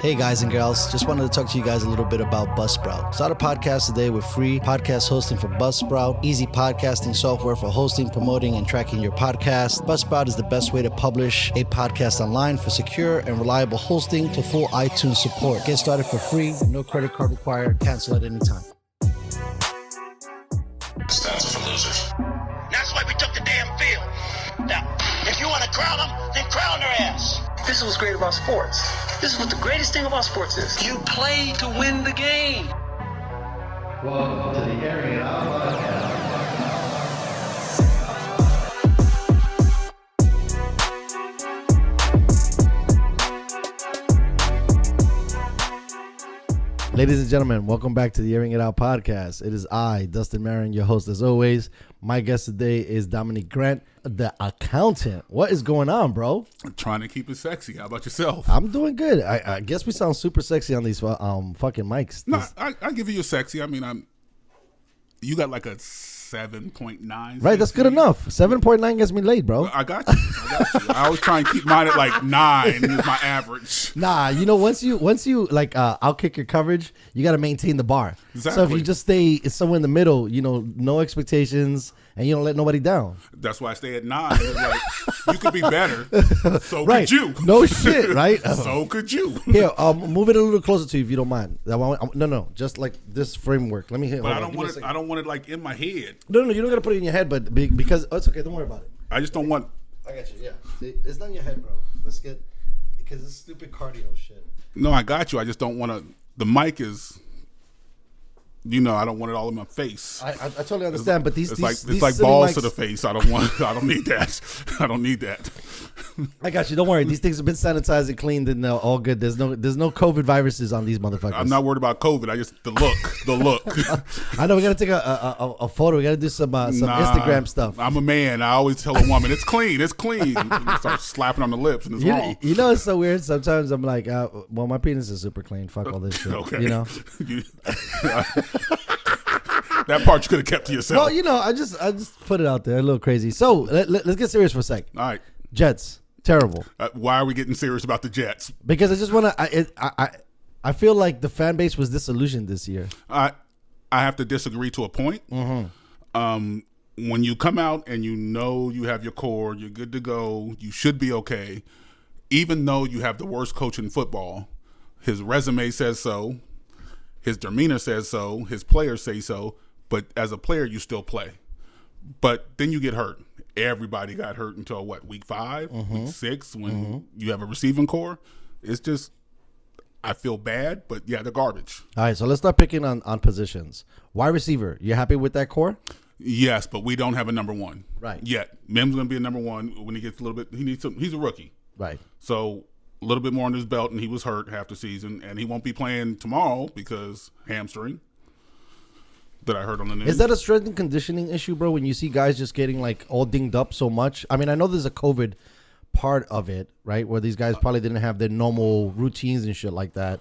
Hey guys and girls, just wanted to talk to you guys a little bit about Buzzsprout. Start a podcast today with free podcast hosting for Buzzsprout, easy podcasting software for hosting, promoting, and tracking your podcast. Buzzsprout is the best way to publish a podcast online for secure and reliable hosting to full iTunes support. Get started for free, no credit card required, cancel at any time. Stats for losers. That's why we took the damn field. Now, if you want to crown them, then crown their ass. This is what's great about sports. This is what the greatest thing about sports is. You play to win the game. Welcome to the Airin podcast. Ladies and gentlemen, welcome back to the Airing It Out podcast. It is I, Dustin Marin, your host as always. My guest today is Domonique Grant, the accountant. What is going on, bro? I'm trying to keep it sexy. How about yourself? I'm doing good. I guess we sound super sexy on these fucking mics. No, I give you a sexy. I mean, you got like a 7.9. Right, that's good enough. 7.9 gets me laid, bro. I got you. I always try and keep mine at like 9 is my average. Nah, you know, once you like outkick your coverage, you got to maintain the bar. Exactly. So if you just stay somewhere in the middle, you know, no expectations, and you don't let nobody down. That's why I stay at 9. It's like, you could be better. So Right. could you. No shit, right? So could you. Here, move it a little closer to you if you don't mind. No, just like this framework. Let me hit. But hold I on, don't want it. I don't want it like in my head. No, you don't gotta put it in your head, but because it's okay. Don't worry about it. I just don't want. I got you. Yeah, see, it's not in your head, bro. Let's get because it's stupid cardio shit. No, I got you. I just don't want to. The mic is. You know, I don't want it all in my face. I totally understand, but these it's these like silly balls mics, to the face. I don't need that. I don't need that. I got you. Don't worry. These things have been sanitized and cleaned, and all good. There's no COVID viruses on these motherfuckers. I'm not worried about COVID. I just the look. I know we gotta take a photo. We gotta do some Instagram stuff. I'm a man. I always tell a woman, it's clean. It's clean. And start slapping on the lips, and it's wrong. You know, it's so weird. Sometimes I'm like, well, my penis is super clean. Fuck all this shit. Okay. You know. That part you could have kept to yourself. Well, you know, I just put it out there a little crazy. So let's get serious for a sec. All right. Jets, terrible. Why are we getting serious about the Jets? Because I just want to. I feel like the fan base was disillusioned this year. I have to disagree to a point. Mm-hmm. When you come out and you know you have your core, you're good to go, you should be okay. Even though you have the worst coach in football, his resume says so, his demeanor says so, his players say so, but as a player, you still play. But then you get hurt. Everybody got hurt until, week 5, week 6, when you have a receiving core? It's just, I feel bad, but yeah, they're garbage. All right, so let's start picking on positions. Wide receiver, you happy with that core? Yes, but we don't have a number 1. Right. Yet. Mim's going to be a number 1 when he gets a little bit, he's a rookie. Right. So a little bit more under his belt, and he was hurt half the season, and he won't be playing tomorrow because hamstring that I heard on the news. Is that a strength and conditioning issue, bro, when you see guys just getting like all dinged up so much? I mean, I know there's a COVID part of it, right, where these guys probably didn't have their normal routines and shit like that.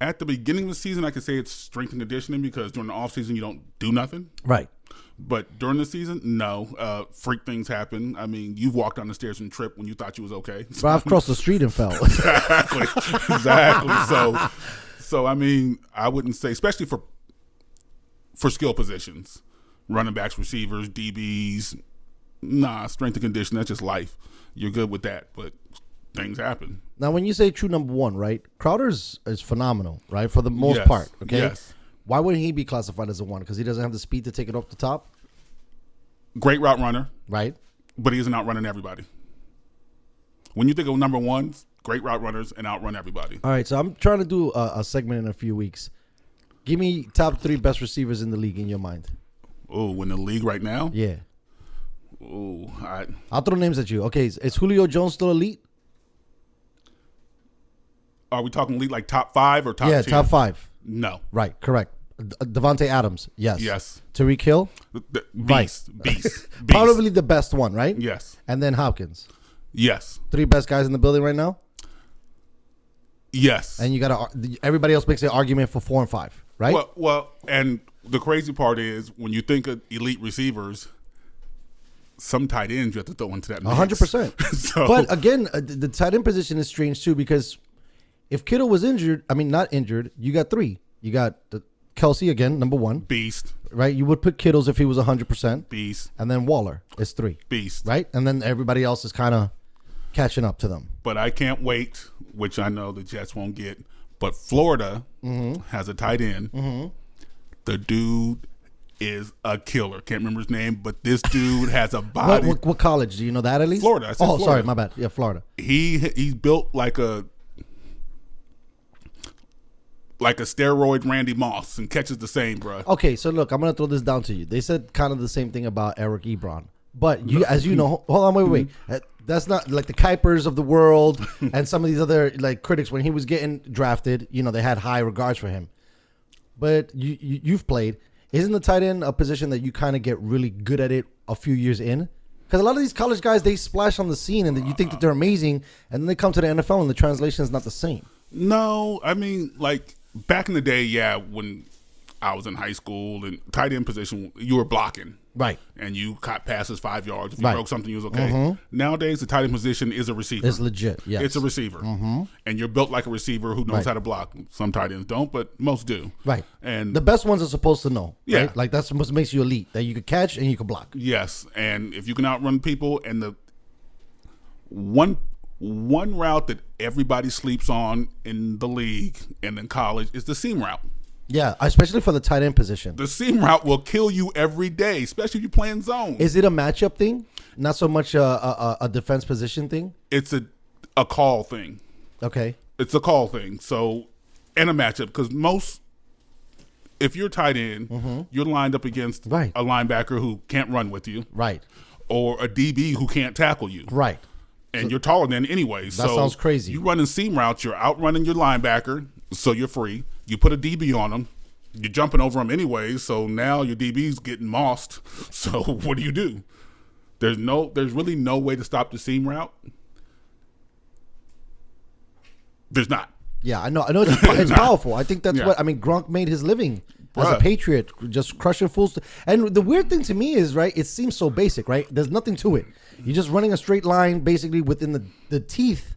At the beginning of the season, I could say it's strength and conditioning because during the offseason, you don't do nothing. Right. But during the season, no. Freak things happen. I mean, you've walked down the stairs and tripped when you thought you was okay. But I've crossed the street and fell. Exactly. So I mean, I wouldn't say, especially for skill positions, running backs, receivers, DBs. Nah, strength and conditioning, that's just life. You're good with that, but things happen. Now, when you say true number 1, right, Crowder's is phenomenal, right, for the most Yes. part, okay? Yes. Why wouldn't he be classified as a 1? Because he doesn't have the speed to take it off the top? Great route runner, Right. but he isn't outrunning everybody. When you think of number 1, great route runners and outrun everybody. All right, so I'm trying to do a segment in a few weeks. Give me top 3 best receivers in the league in your mind. Oh, in the league right now? Yeah. Oh, I'll throw names at you. Okay, is Julio Jones still elite? are we talking elite like top 5 or top 10? Yeah, top 5. No. Right, correct. Devontae Adams, yes. Yes. Tyreek Hill? Beast. Probably the best one, right? Yes. And then Hopkins. Yes. 3 best guys in the building right now? Yes. And you got everybody else makes an argument for 4 and 5, right? Well, and the crazy part is when you think of elite receivers, some tight ends you have to throw into that mix. 100%. So, but again, the tight end position is strange too because if Kittle was not injured, you got 3. You got Kelsey again, number 1. Beast. Right? You would put Kittles if he was 100%. Beast. And then Waller is 3. Beast. Right? And then everybody else is kind of catching up to them. But I can't wait, which I know the Jets won't get. But Florida has a tight end. Mm-hmm. The dude is a killer. Can't remember his name, but this dude has a body. What college? Do you know that at least? Florida. I said Florida. Sorry, my bad. Yeah, Florida. He's built like a steroid Randy Moss and catches the same, bro. Okay, so look, I'm gonna throw this down to you. They said kind of the same thing about Eric Ebron, but as you know, hold on, wait. That's not like the Kuipers of the world and some of these other like critics. When he was getting drafted, they had high regards for him. But you've played. Isn't the tight end a position that you kind of get really good at it a few years in? Because a lot of these college guys, they splash on the scene and you think that they're amazing, and then they come to the NFL and the translation is not the same. No, I mean, like back in the day, yeah, when I was in high school and tight end position, you were blocking. Right. And you caught passes 5 yards. If you Right. broke something, you was okay. Mm-hmm. Nowadays, the tight end position is a receiver. It's legit, yes. It's a receiver. Mm-hmm. And you're built like a receiver who knows Right. how to block. Some tight ends don't, but most do. Right. And the best ones are supposed to know. Yeah. Right? Like that's what makes you elite, that you can catch and you can block. yes, and if you can outrun people, and the one route that everybody sleeps on in the league and in college is the seam route. Yeah, especially for the tight end position. The seam route will kill you every day, especially if you're playing zone. Is it a matchup thing? Not so much a defense position thing? It's a call thing. Okay. It's a call thing. So, and a matchup, because if you're tight end, you're lined up against Right. a linebacker who can't run with you, Right. or a DB who can't tackle you. Right. And you're taller than anyway. That So sounds crazy. You running seam routes, you're outrunning your linebacker, so you're free. You put a DB on him, you're jumping over him anyway, so now your DB's getting mossed. So what do? There's really no way to stop the seam route. There's not. Yeah, I know it's powerful. I think that's Yeah. what Gronk made his living as a Bruh. Patriot, just crushing fools. And the weird thing to me is, right, it seems so basic, right? There's nothing to it. You're just running a straight line basically within the teeth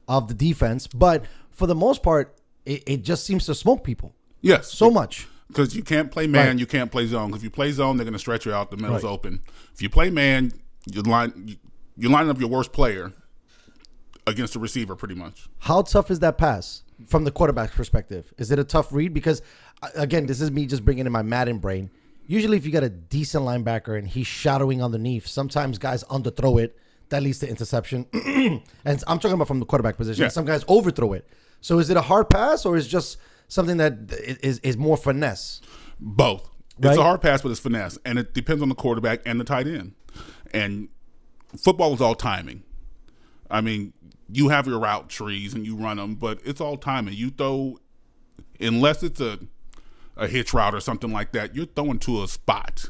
of the defense, but for the most part, it just seems to smoke people Yes. so much. Because you can't play man, Right. you can't play zone. Because if you play zone, they're going to stretch you out. The middle's Right. open. If you play man, you're lining up your worst player against the receiver pretty much. How tough is that pass from the quarterback's perspective? Is it a tough read? Because, again, this is me just bringing in my Madden brain. Usually if you got a decent linebacker and he's shadowing underneath, sometimes guys underthrow it. That leads to interception. And I'm talking about from the quarterback position. Yeah. Some guys overthrow it. So is it a hard pass or is it just something that is more finesse? Both. Right? It's a hard pass, but it's finesse. And it depends on the quarterback and the tight end. And football is all timing. I mean, you have your route trees and you run them, but it's all timing. You throw, unless it's a hitch route or something like that, you're throwing to a spot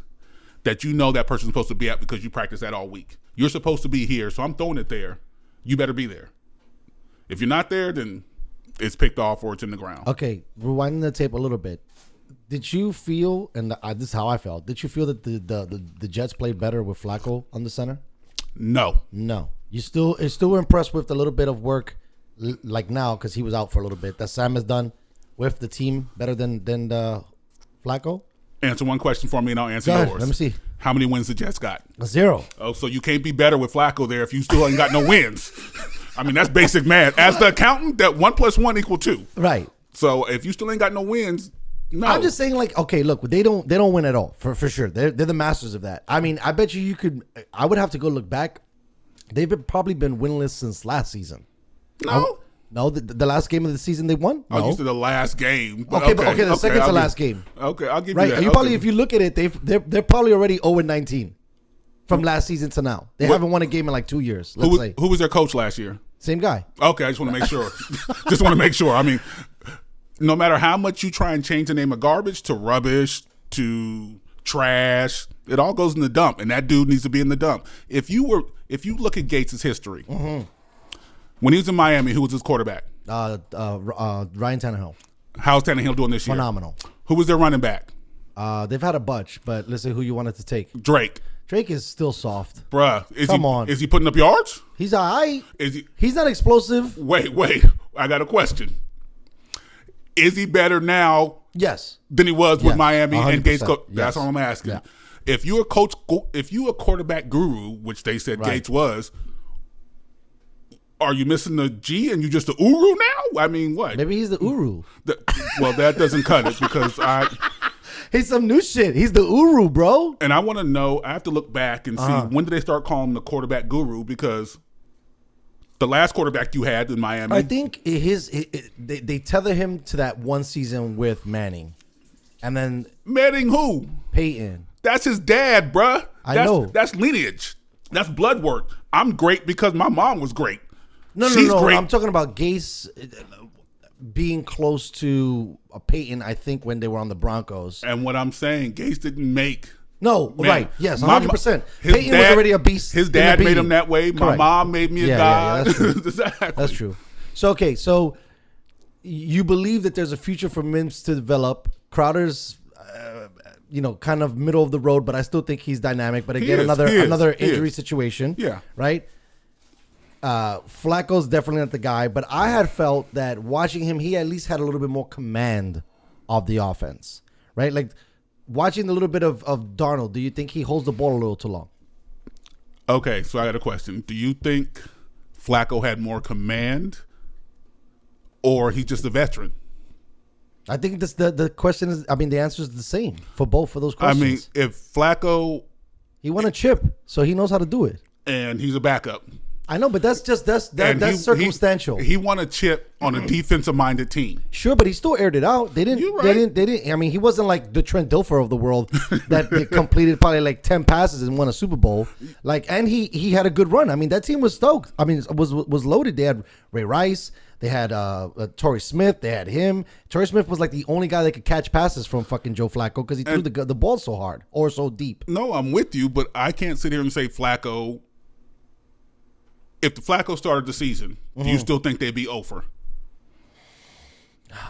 that you know that person's supposed to be at because you practice that all week. You're supposed to be here, so I'm throwing it there. You better be there. If you're not there, then it's picked off or it's in the ground. Okay, rewinding the tape a little bit. Did you feel, and this is how I felt, did you feel that the Jets played better with Flacco on the center? No. No. You still impressed with the little bit of work like now, because he was out for a little bit, that Sam has done with the team better than Flacco? Answer one question for me and I'll answer Go ahead, yours. let me see. How many wins the Jets got? 0. Oh, so you can't be better with Flacco there if you still ain't got no wins. I mean, that's basic math. As the accountant, that 1 + 1 = 2. Right. So if you still ain't got no wins, no. I'm just saying, like, okay, look, they don't win at all for sure. They're the masters of that. I mean, I bet you could. I would have to go look back. They've probably been winless since last season. No. No, the last game of the season they won. No. Oh, you said the last game. Okay, the second to last game. Okay, I'll give Right, you that. you probably, if you look at it, they're probably already 0-19 from last season to now. They haven't won a game in like 2 years. Let's say Who was their coach last year? same guy. Okay, I just want to make sure. Just want to make sure. I mean, no matter how much you try and change the name of garbage to rubbish to trash, it all goes in the dump, and that dude needs to be in the dump. If you look at Gates' history, when he was in Miami, who was his quarterback? Ryan Tannehill. How's Tannehill doing this year? Phenomenal. Who was their running back? They've had a bunch, but let's see who you wanted to take. Drake. Drake is still soft. Bruh. Come on. Is he putting up yards? He's all right. Is He's not explosive. Wait. I got a question. Is he better now Yes. than he was with Miami and 100%. Gates? That's Yes. all I'm asking. Yeah. If you're a quarterback guru, which they said Right. Gates was, are you missing the G and you just the Uru now? I mean, what? Maybe he's the Uru. Well, that doesn't cut it because He's some new shit. He's the Uru, bro. and I want to know. I have to look back and see when did they start calling him the quarterback guru, because the last quarterback you had in Miami, I think they tether him to that one season with Manning, and then Manning who? Peyton. That's his dad, bruh. I know. That's lineage. That's blood work. I'm great because my mom was great. No, She's great. I'm talking about Gase being close to Peyton, I think, when they were on the Broncos. And what I'm saying, Gates didn't make. No, Man, right. Yes, my 100%. his Peyton was already a beast. His in the dad B. made him that way. My Correct. mom made me a Yeah, god. that's true. Exactly. That's true. So, okay, so you believe that there's a future for Mims to develop. Crowder's, kind of middle of the road, but I still think he's dynamic. But again, He is. another He is. injury situation. Yeah. Right? Flacco's definitely not the guy, but I had felt that watching him, he at least had a little bit more command of the offense, right? Like watching a little bit of Darnold, do you think he holds the ball a little too long? Okay, so I got a question. Do you think Flacco had more command, or he's just a veteran? I think this the question is, the answer is the same for both of those questions. I mean, if Flacco he won a chip, so he knows how to do it. and he's a backup. I know, but that's And circumstantial. He won a chip on a defensive-minded team. Sure, but he still aired it out. They didn't. You're right. They didn't. I mean, he wasn't like the Trent Dilfer of the world that they completed probably like 10 passes and won a Super Bowl. And he had a good run. I mean, that team was stoked. I mean, was loaded. They had Ray Rice. They had Torrey Smith. They had him. Torrey Smith was like the only guy that could catch passes from fucking Joe Flacco because he threw the ball so hard or so deep. No, I'm with you, but I can't sit here and say Flacco. If the Flacco started the season, do you still think they'd be over?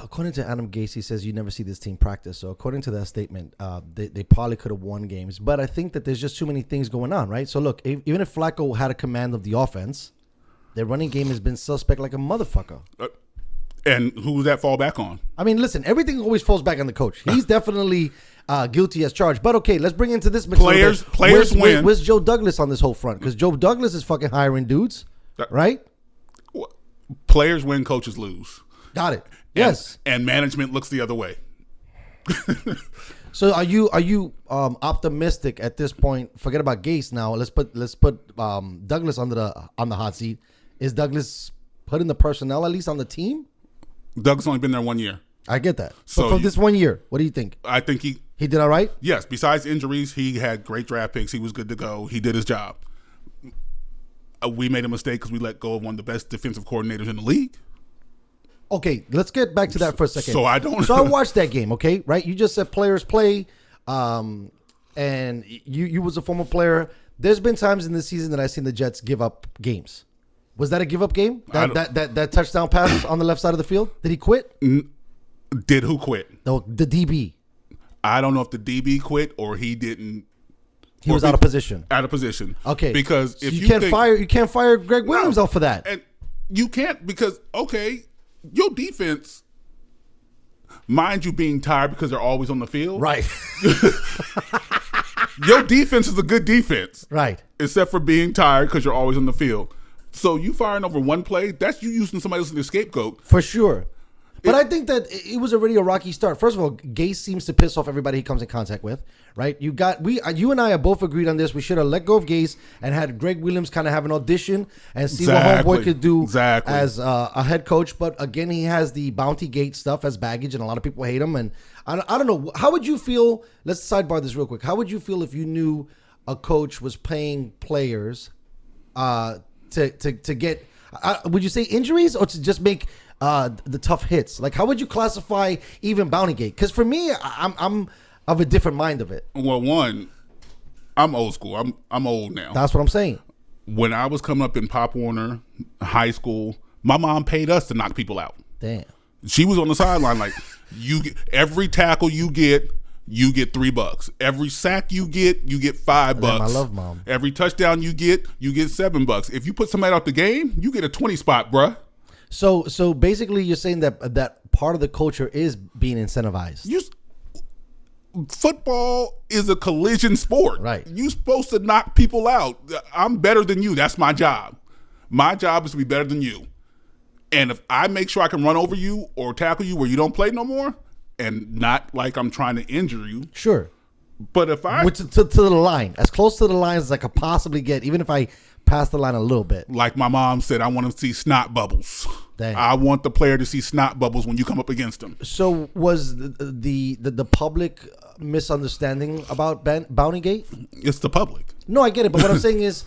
According to Adam Gase, he says you never see this team practice. So according to that statement, they probably could have won games. But I think that there's just too many things going on, right? So look, even if Flacco had a command of the offense, their running game has been suspect like a motherfucker. And who does that fall back on? I mean, listen, everything always falls back on the coach. He's definitely guilty as charged. But okay, let's bring into this mix Players win. Where's Joe Douglas on this whole front? Because Joe Douglas is fucking hiring dudes, right? Players win, coaches lose. Got it. Yes. And management looks the other way. So are you optimistic at this point? Forget about Gase now. Let's put Douglas on the hot seat. Is Douglas putting the personnel at least on the team? Doug's only been there 1 year. I get that. So But for this 1 year, what do you think? I think he did all right? Yes, besides injuries, he had great draft picks. He was good to go. He did his job. We made a mistake because we let go of one of the best defensive coordinators in the league. Okay, let's get back to that for a second. So I don't. So I watched that game. Okay, right? You just said players play, and you was a former player. There's been times in this season that I've seen the Jets give up games. Was that a give up game? That touchdown pass on the left side of the field? Did he quit? Did who quit? The DB. I don't know if the DB quit or he didn't. He was out of position. Out of position. Okay, because so if you can't fire Greg Williams out for that. And you can't because your defense, mind you, being tired because they're always on the field. Right. Your defense is a good defense. Right. Except for being tired because you're always on the field. So you firing over one play, that's you using somebody else as a scapegoat. For sure. But I think that it was already a rocky start. First of all, Gase seems to piss off everybody he comes in contact with, right? You and I have both agreed on this. We should have let go of Gase and had Greg Williams kind of have an audition and see what homeboy could do as a head coach. But again, he has the Bounty Gate stuff as baggage, and a lot of people hate him. And I don't know. How would you feel? Let's sidebar this real quick. How would you feel if you knew a coach was paying players to get? Would you say injuries or to just make the tough hits? Like, how would you classify even Bounty Gate? Because for me, I'm of a different mind of it. Well, one, I'm old school. I'm old now. That's what I'm saying. When I was coming up in Pop Warner high school, my mom paid us to knock people out. Damn. She was on the sideline like, every tackle you get, you get $3. Every sack you get $5. I love mom. Every touchdown you get $7. If you put somebody out the game, you get a 20 spot, bruh. So basically, you're saying that part of the culture is being incentivized. Football is a collision sport. Right. You're supposed to knock people out. I'm better than you. That's my job. My job is to be better than you. And if I make sure I can run over you or tackle you where you don't play no more, and not like I'm trying to injure you. Sure. But if I... to the line. As close to the line as I could possibly get, even if I pass the line a little bit. Like my mom said, I want to see snot bubbles. Dang. I want the player to see snot bubbles when you come up against them. So was the public misunderstanding about Bountygate? It's the public. No, I get it. But what I'm saying is,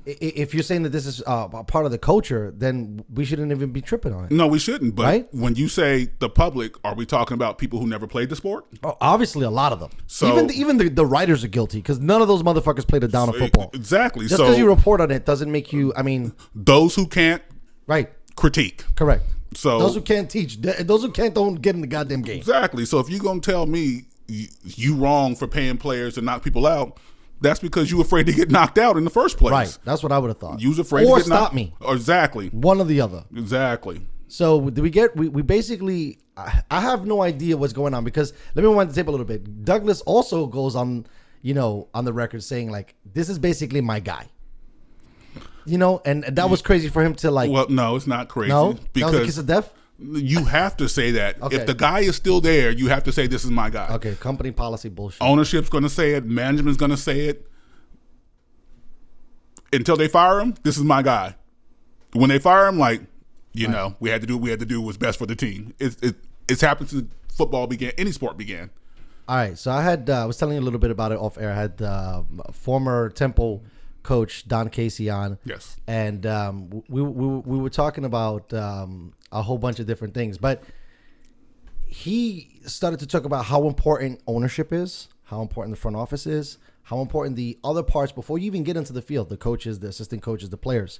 if you're saying that this is a part of the culture, then we shouldn't even be tripping on it. No, we shouldn't. But right? When you say the public, are we talking about people who never played the sport? Oh, obviously, a lot of them. So, even the writers are guilty because none of those motherfuckers played a down of football. Exactly. Just because you report on it doesn't make you. I mean, those who can't, right? Critique. Correct. So those who can't teach, those who can't don't get in the goddamn game. Exactly. So if you're gonna tell me you wrong for paying players to knock people out, that's because you afraid to get knocked out in the first place. Right. That's what I would have thought. You was afraid or to get stop me. Exactly. One or the other. Exactly. So do we basically, I have no idea what's going on because let me rewind the tape a little bit. Douglas also goes on, on the record saying like, this is basically my guy. And that was crazy for him to like. Well, no, it's not crazy. No, because that was a kiss of death. You have to say that. Okay. If the guy is still there, you have to say this is my guy. Okay, company policy bullshit. Ownership's going to say it. Management's going to say it. Until they fire him, this is my guy. When they fire him, like, we had to do what we had to do was best for the team. It's happened since football began, any sport began. All right, so I was telling you a little bit about it off air. I had former Temple coach Don Casey on. Yes. And we were talking about a whole bunch of different things, but he started to talk about how important ownership is, how important the front office is, how important the other parts before you even get into the field, the coaches, the assistant coaches, the players.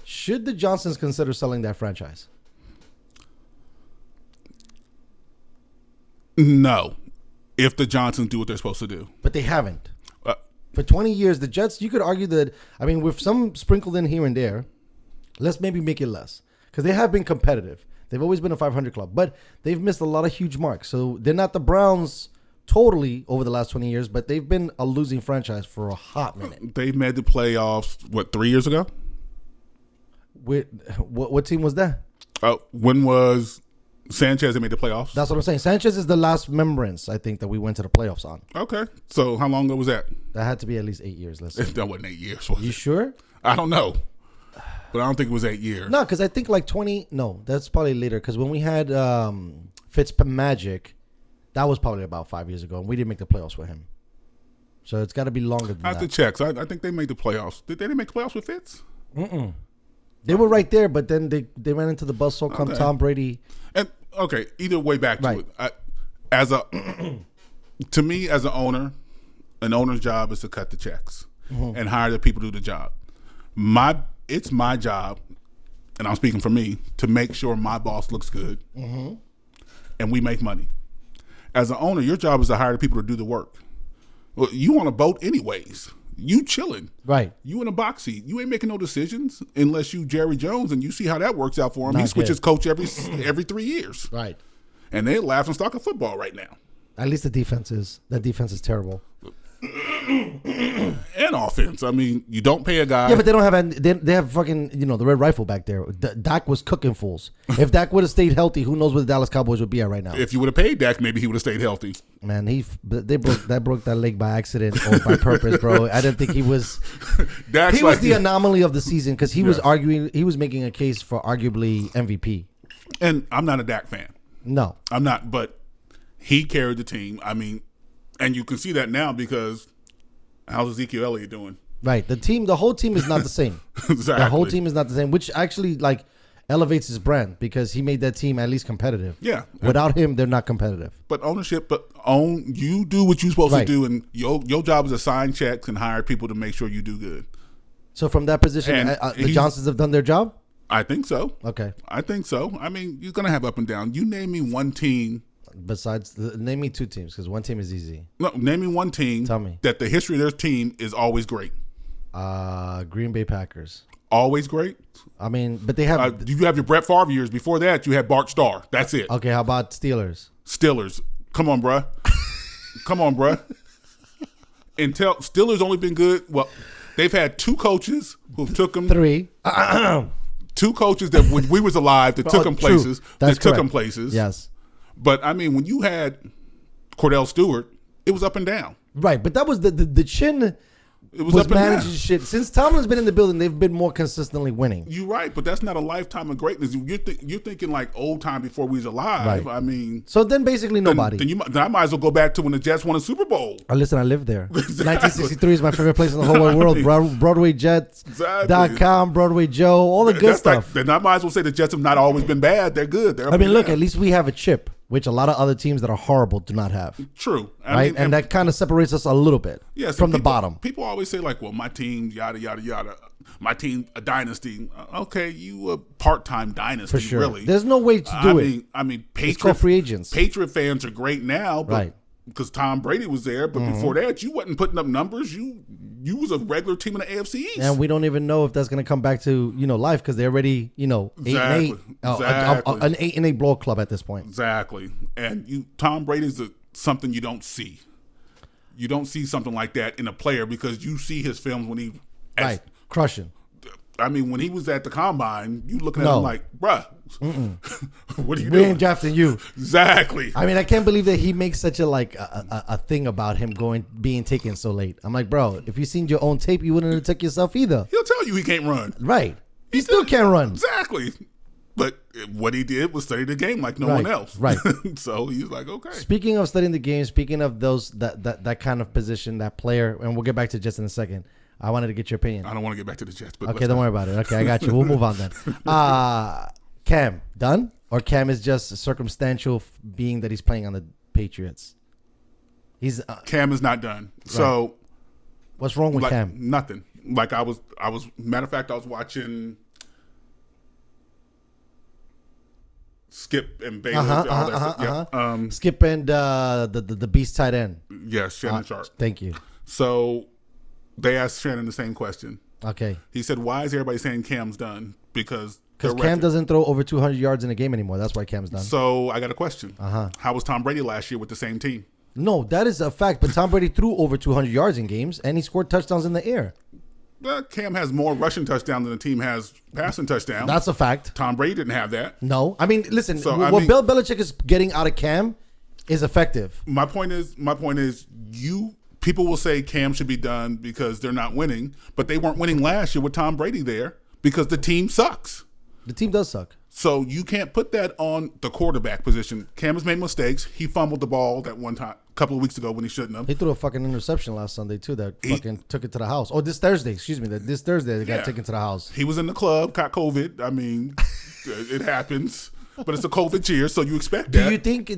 Should the Johnsons consider selling that franchise? No. If the Johnsons do what they're supposed to do. But they haven't. For 20 years, the Jets, you could argue that, with some sprinkled in here and there, let's maybe make it less. Because they have been competitive. They've always been a 500 club. But they've missed a lot of huge marks. So they're not the Browns totally over the last 20 years, but they've been a losing franchise for a hot minute. They made the playoffs, 3 years ago? What team was that? When was Sanchez that made the playoffs? That's what I'm saying. Sanchez is the last remembrance, I think, that we went to the playoffs on. Okay. So how long ago was that? That had to be at least 8 years. Let's say. That wasn't 8 years, was You it? sure? I don't know. But I don't think it was 8 years. No, because I think like 20. No, that's probably later. Because when we had Fitzmagic, that was probably about 5 years ago, and we didn't make the playoffs with him. So it's got to be longer than I have that. to check. So I think they made the playoffs. Did they make the playoffs with Fitz? Mm-mm. They were right there, but then they ran into the buzzsaw come Tom Brady. And okay, either way back to it. To me, as an owner, an owner's job is to cut the checks and hire the people to do the job. It's my job, and I'm speaking for me, to make sure my boss looks good and we make money. As an owner, your job is to hire the people to do the work. Well, you on a boat anyways. You chilling. Right. You in a box seat. You ain't making no decisions unless you Jerry Jones, and you see how that works out for him. Not He switches good. coach every 3 years. Right. And they're laughing stock of football right now. At least that defense is terrible. And offense. I mean, you don't pay a guy. Yeah, but they don't have they have fucking the Red Rifle back there. Dak was cooking fools. If Dak would have stayed healthy, who knows where the Dallas Cowboys would be at right now? If you would have paid Dak, maybe he would have stayed healthy. Man, they broke that leg by accident or by purpose, bro. I didn't think he was. Dak's He was the anomaly of the season because he was arguing. He was making a case for arguably MVP. And I'm not a Dak fan. No, I'm not, but he carried the team. I mean, and you can see that now because how's Ezekiel Elliott doing? right. The whole team is not the same. Exactly. The whole team is not the same, which actually elevates his brand because he made that team at least competitive. Yeah. Without him, they're not competitive. But ownership, you do what you're supposed to do, and your job is to sign checks and hire people to make sure you do good. So from that position, And the Johnsons have done their job? I think so. Okay. I think so. I mean, you're going to have up and down. You name me one team Besides, name me 2 teams because one team is easy. No, name me one team. Tell me. That the history of their team is always great. Green Bay Packers. Always great. I mean, but they have. You have your Brett Favre years. Before that, you had Bart Starr. That's it. Okay, how about Steelers? Steelers. Come on, bruh. Come on, bruh. Steelers only been good. Well, they've had 2 coaches who took them. 3. 2 coaches that when we was alive that took them places. That's that took correct. them places. Yes. But I mean, when you had Cordell Stewart, it was up and down. Right, but that was the chin. It was was up and managing down. shit. Since Tomlin's been in the building, they've been more consistently winning. You're right, but that's not a lifetime of greatness. You're thinking like old time before we was alive. Right. I mean, So then basically nobody. then I might as well go back to when the Jets won a Super Bowl. Listen, I lived there. Exactly. 1963 is my favorite place in the whole wide world. BroadwayJets.com, Broadway Joe, all the good stuff. Then I might as well say the Jets have not always been bad. They're good. I mean, look, at least we have a chip, which a lot of other teams that are horrible do not have. True. Right? And that kind of separates us a little bit from the bottom. People always say, like, well, my team, yada, yada, yada. My team, a dynasty. Okay, you a part-time dynasty, For sure. really. There's no way to do it. I mean, It's called free agents. Patriot fans are great now, but Right. because Tom Brady was there. But before that, you wasn't putting up numbers. You was a regular team in the AFC East. And we don't even know if that's going to come back to, life because they're already, 8-8. Exactly. An 8-8 blow club at this point. Exactly. And Tom Brady's something you don't see. You don't see something like that in a player because you see his films when he Right. Crushing. I mean, when he was at the combine, you looking at No. him like, bruh, what are you We doing? ain't drafting you. Exactly. I mean, I can't believe that he makes such a thing about him being taken so late. I'm like, bro, if you seen your own tape, you wouldn't have took yourself either. He'll tell you he can't run. Right. He still can't run. Exactly. But what he did was study the game like no Right, one else. right. So he's like, okay. Speaking of studying the game, speaking of those that kind of position, that player, and we'll get back to Jets in a second. I wanted to get your opinion. I don't want to get back to the Jets. But Okay, don't worry about it. Okay, I got you. We'll move on then. Cam, done? Or Cam is just circumstantial being that he's playing on the Patriots? He's Cam is not done. Right. So what's wrong with Cam? Nothing. Like I was matter of fact, I was watching Skip and Baylor. Skip and the Beast tight end. Yes, Shannon Sharp. Thank you. So they asked Shannon the same question. Okay. He said, why is everybody saying Cam's done? Because Cam doesn't throw over 200 yards in a game anymore. That's why Cam's done. So I got a question. How was Tom Brady last year with the same team? No, that is a fact. But Tom Brady threw over 200 yards in games, and he scored touchdowns in the air. Well, Cam has more rushing touchdowns than the team has passing touchdowns. That's a fact. Tom Brady didn't have that. No. I mean, listen, So, what Bill Belichick is getting out of Cam is effective. My point is, people will say Cam should be done because they're not winning, but they weren't winning last year with Tom Brady there because the team sucks. The team does suck. So you can't put that on the quarterback position. Cam has made mistakes. He fumbled the ball that one time, a couple of weeks ago when he shouldn't have. He threw a fucking interception last Sunday too that fucking took it to the house. Oh, this Thursday, this Thursday they got taken to the house. He was in the club, caught COVID. I mean, it happens. But it's a COVID year, so you expect that. Do you think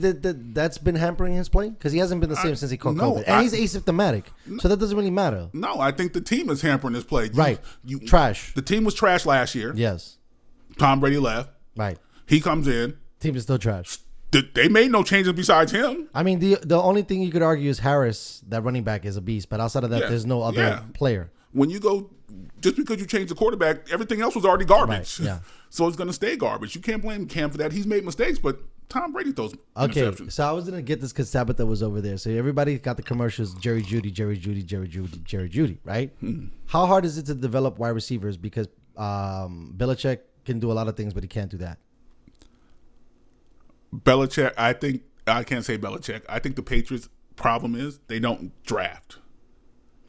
that's been hampering his play? Because he hasn't been the same since he caught COVID. And he's asymptomatic, so that doesn't really matter. No, I think the team is hampering his play. Right. Trash. The team was trash last year. Yes. Tom Brady left. Right. He comes in. Team is still trash. They made no changes besides him. I mean, the only thing you could argue is Harris, that running back, is a beast. But outside of that, there's no other player. When you go, just because you change the quarterback, everything else was already garbage. Right. Yeah. So it's going to stay garbage. You can't blame Cam for that. He's made mistakes, but Tom Brady throws interceptions. So I was going to get this because Tabitha was over there. So everybody got the commercials, Jerry Jeudy, right? How hard is it to develop wide receivers? Because Belichick can do a lot of things, but he can't do that. Belichick, I can't say Belichick. I think the Patriots' problem is they don't draft.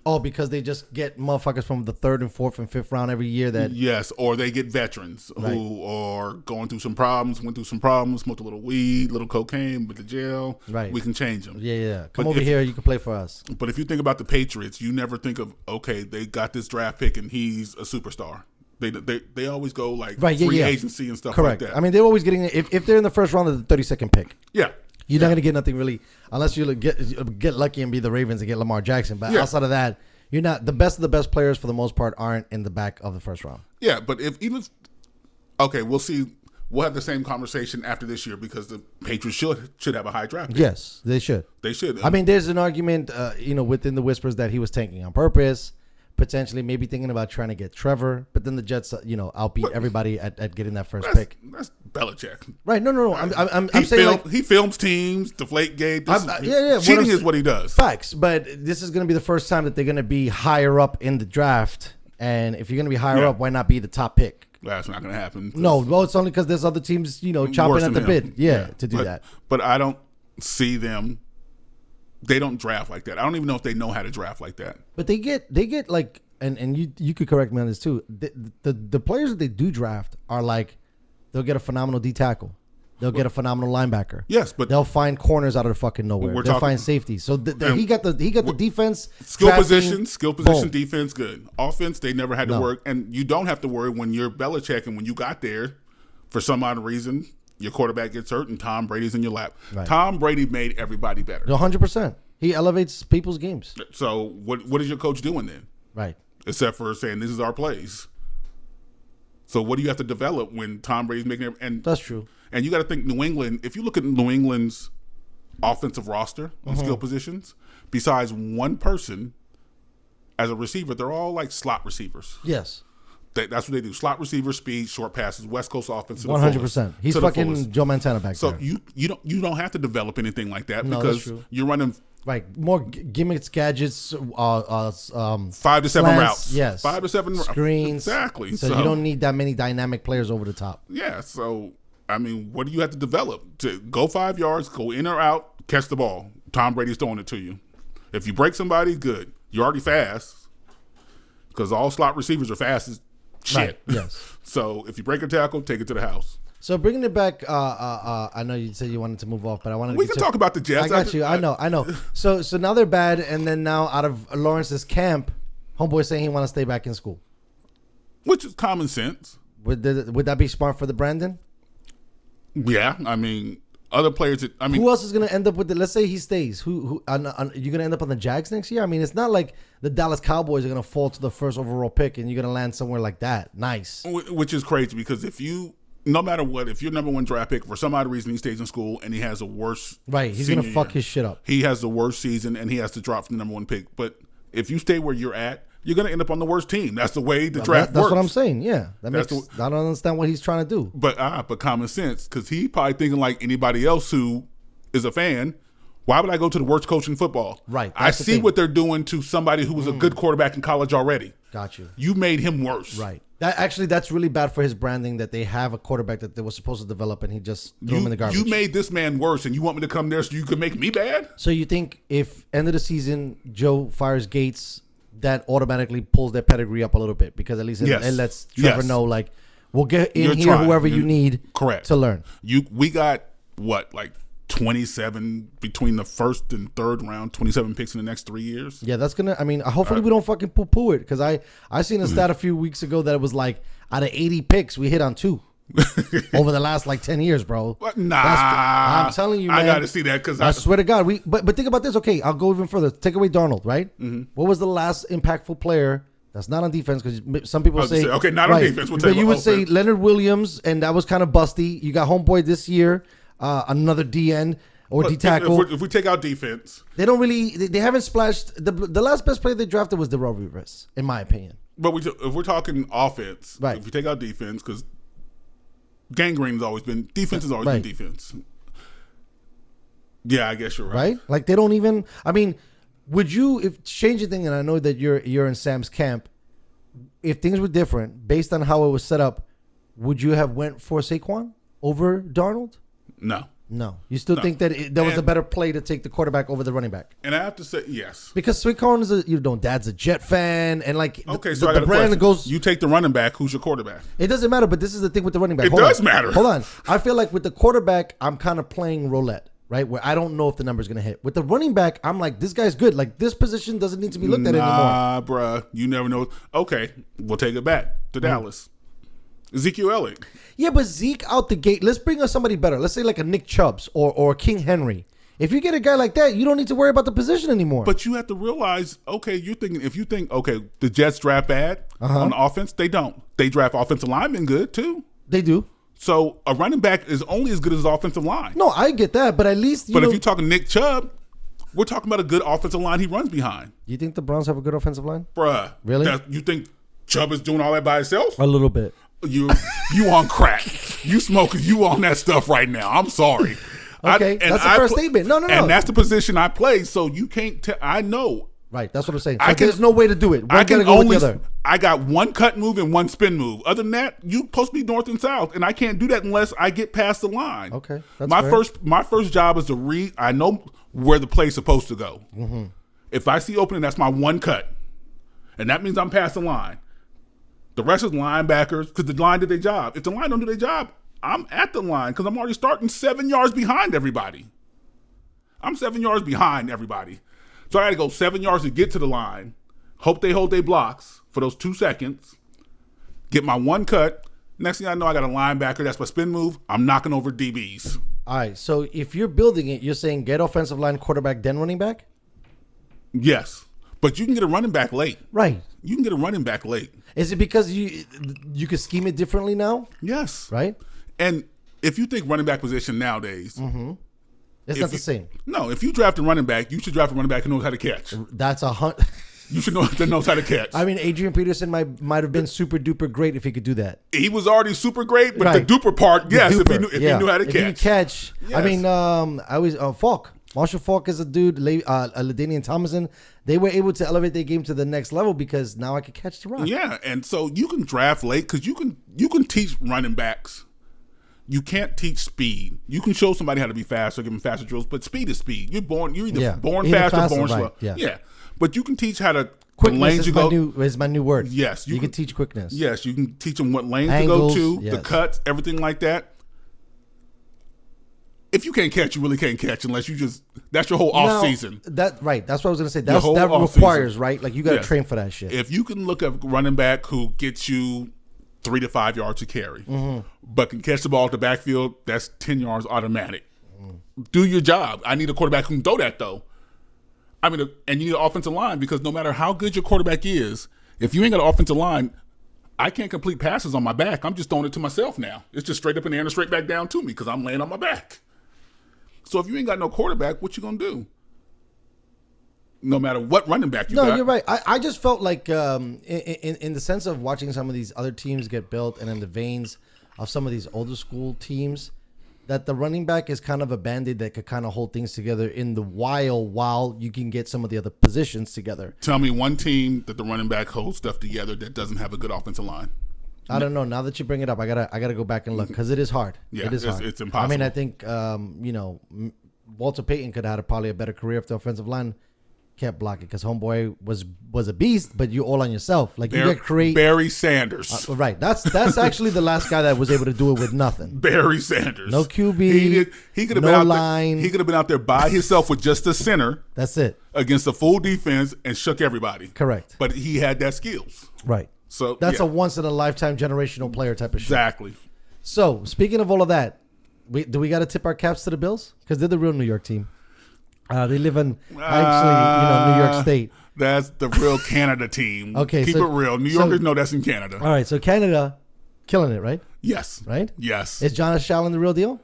Oh, because they just get motherfuckers from the 3rd and 4th and 5th round every year. Yes, or they get veterans who are going through some problems, smoked a little weed, little cocaine, went to jail. Right. We can change them. Yeah. Come over here, you can play for us. But if you think about the Patriots, you never think of, okay, they got this draft pick and he's a superstar. They always go like free agency and stuff like that. I mean, they're always getting, if they're in the first round of the 32nd pick. Yeah. You're not going to get nothing really, unless you get lucky and be the Ravens and get Lamar Jackson. But outside of that, you're not, the best of the best players for the most part aren't in the back of the first round. Yeah, but we'll see. we'll have the same conversation after this year because the Patriots should have a high draft pick. Yes, they should. They should. I mean, there's an argument, within the whispers that he was tanking on purpose, potentially maybe thinking about trying to get Trevor, but then the Jets, outbeat everybody at getting that first pick. That's Belichick. Right? No. I'm saying he films teams, deflate games. Yeah. Cheating is what he does. Facts, but this is going to be the first time that they're going to be higher up in the draft, and if you're going to be higher up, why not be the top pick? That's not going to happen. No, well, it's only because there's other teams, chopping at the bit, to do that. But I don't see them. They don't draft like that. I don't even know if they know how to draft like that. But they get like, and you could correct me on this too. The players that they do draft are like, they'll get a phenomenal D tackle, they'll get a phenomenal linebacker. Yes, but they'll find corners out of the fucking nowhere. They'll find safety. So he got the defense, skill position, defense, good. Offense, they never had to work, and you don't have to worry when you're Belichick and when you got there, for some odd reason. Your quarterback gets hurt, and Tom Brady's in your lap. Right. Tom Brady made everybody better. 100%. He elevates people's games. So what is your coach doing then? Right. Except for saying, this is our plays. So what do you have to develop when Tom Brady's making it? And that's true. And you got to think New England, if you look at New England's offensive roster on skill positions, besides one person as a receiver, they're all like slot receivers. Yes. That's what they do. Slot receiver, speed, short passes, West Coast offense. 100%. He's fucking Joe Montana back there. So you don't have to develop anything like that because you're running more gimmicks, gadgets, 5 to 7 routes. Yes. 5 to 7 screens. Exactly. So you don't need that many dynamic players over the top. Yeah. So I mean, what do you have to develop to go 5 yards, go in or out, catch the ball? Tom Brady's throwing it to you. If you break somebody, good. You're already fast because all slot receivers are fast as shit. Right. Yes. So if you break a tackle, take it to the house. So bringing it back, I know you said you wanted to move off, but I wanted. We can talk about the Jets. I got you. I know. So now they're bad, and then now out of Lawrence's camp, homeboy saying he want to stay back in school, which is common sense. Would that be smart for the Brandon? Yeah, I mean, other players. Who else is going to end up with it? Let's say he stays. Who you're going to end up on the Jags next year? I mean, it's not like the Dallas Cowboys are going to fall to the first overall pick, and you're going to land somewhere like that. Nice. Which is crazy because no matter what, if you're number one draft pick, for some odd reason he stays in school and he has a worse he's going to fuck his shit up. He has the worst season and he has to drop from the number one pick. But if you stay where you're at, you're going to end up on the worst team. That's the way the draft works. That's what I'm saying. Yeah, I don't understand what he's trying to do. But common sense, because he probably thinking like anybody else who is a fan. Why would I go to the worst coach in football? Right. I see what they're doing to somebody who was a good quarterback in college already. Got you. You made him worse. Right. That's really bad for his branding that they have a quarterback that they were supposed to develop and he just threw him in the garbage. You made this man worse and you want me to come there so you can make me bad? So you think if end of the season Joe fires Gates, that automatically pulls their pedigree up a little bit because at least it lets Trevor know like we'll get in here whoever you need to learn. We got what, like 27 between the first and third round, 27 picks in the next 3 years. Yeah, that's gonna. I mean, hopefully we don't fucking poo-poo it because I seen a stat a few weeks ago that it was like out of 80 picks we hit on 2 over the last like 10 years, bro. Nah, I'm telling you, man. I got to see that because I swear to God, but think about this. Okay, I'll go even further. Take away Darnold, right? Mm-hmm. What was the last impactful player? That's not on defense because some people say okay, not on defense. But you would say Leonard Williams, and that was kind of busty. You got homeboy this year. Another DN or D tackle. If we take out defense, they don't really. They haven't splashed. The last best player they drafted was Darrelle Revis, in my opinion. But if we're talking offense, right? If you take out defense, because gangrene has always been defense, has always been defense. Yeah, I guess you're right. Right? Like they don't even. I mean, would you if change the thing? And I know that you're in Sam's camp. If things were different based on how it was set up, would you have went for Saquon over Darnold? No. You still think that there was a better play to take the quarterback over the running back? And I have to say yes. Because Saquon is Dad's a Jet fan and like so I got the brand goes. You take the running back, who's your quarterback? It doesn't matter, but this is the thing with the running back. It does matter. Hold on. I feel like with the quarterback, I'm kind of playing roulette, right? Where I don't know if the number's gonna hit. With the running back, I'm like, this guy's good. Like this position doesn't need to be looked at anymore. Nah, bruh. You never know. Okay, we'll take it back to Dallas. Ezekiel Elliott. Yeah, but Zeke out the gate. Let's bring us somebody better. Let's say like a Nick Chubbs or King Henry. If you get a guy like that, you don't need to worry about the position anymore. But you have to realize, okay, if you think, the Jets draft bad on offense, they don't. They draft offensive linemen good too. They do. So a running back is only as good as his offensive line. No, I get that, but at least But if you're talking Nick Chubb, we're talking about a good offensive line he runs behind. You think the Browns have a good offensive line? Bruh. Really? You think Chubb is doing all that by himself? A little bit. You on crack. You smoking. You on that stuff right now. I'm sorry. Okay, that's a fair statement. No. And that's the position I play, so you can't I know. Right, that's what I'm saying. So there's no way to do it. I got one cut move and one spin move. Other than that, you supposed to be north and south, and I can't do that unless I get past the line. Okay, that's my fair. My first job is to read. I know where the play's supposed to go. Mm-hmm. If I see opening, that's my one cut, and that means I'm past the line. The rest is linebackers because the line did their job. If the line don't do their job, I'm at the line because I'm already starting 7 yards behind everybody. I'm 7 yards behind everybody. So I got to go 7 yards to get to the line, hope they hold their blocks for those 2 seconds, get my one cut. Next thing I know, I got a linebacker. That's my spin move. I'm knocking over DBs. All right, so if you're building it, you're saying get offensive line, quarterback, then running back? Yes, but you can get a running back late. Right. You can get a running back late. Is it because you could scheme it differently now? Yes. Right? And if you think running back position nowadays, it's not the same. No, if you draft a running back, you should draft a running back who knows how to catch. That's You should know that knows how to catch. I mean, Adrian Peterson might have been super duper great if he could do that. He was already super great, but Right. the duper part, yes, Duper, if he knew how to if catch. he could catch. Yes. I mean, I was Falk. Marshall Falk is a dude. LaDainian Tomlinson. They were able to elevate their game to the next level because now I could catch the rock. Yeah, and so you can draft late because you can teach running backs. You can't teach speed. You can show somebody how to be faster, give them faster drills, but speed is speed. You're either born fast or born slow. Right. Yeah. But you can teach how to Quickness is my new word. Yes, you can teach quickness. Yes, you can teach them what lanes Angles, to go to, yes. the cuts, everything like that. If you can't catch, you really can't catch unless you that's your whole off season. That's what I was gonna say. That requires, right? Like you got to train for that shit. If you can look at a running back who gets you 3 to 5 yards to carry, but can catch the ball at the backfield, that's 10 yards automatic. Do your job. I need a quarterback who can throw that though. I mean, and you need an offensive line because no matter how good your quarterback is, if you ain't got an offensive line, I can't complete passes on my back. I'm just throwing it to myself now. It's just straight up in the air and straight back down to me because I'm laying on my back. So if you ain't got no quarterback, what you gonna do? No matter what running back you got. No, you're right. I just felt like in the sense of watching some of these other teams get built and in the veins of some of these older school teams, that the running back is kind of a band-aid that could kind of hold things together in the while you can get some of the other positions together. Tell me one team that the running back holds stuff together that doesn't have a good offensive line. I don't know. Now that you bring it up, I gotta go back and look because it is hard. Yeah, it is hard. It's impossible. I mean, I think Walter Payton could have had probably a better career if the offensive line kept blocking because homeboy was a beast, but you all on yourself. Like you got create Barry Sanders. Right. That's actually the last guy that was able to do it with nothing. Barry Sanders. No QB. He could have no been out line. There, he could have been out there by himself with just a center. That's it. Against a full defense and shook everybody. Correct. But he had that skills. Right. So that's a once in a lifetime generational player type of shit. Exactly. So speaking of all of that, do we got to tip our caps to the Bills because they're the real New York team. They live in New York State. That's the real Canada team. Okay, keep it real. New Yorkers know that's in Canada. All right, so Canada, killing it, right? Yes. Right. Yes. Is Jonas Shalin the real deal?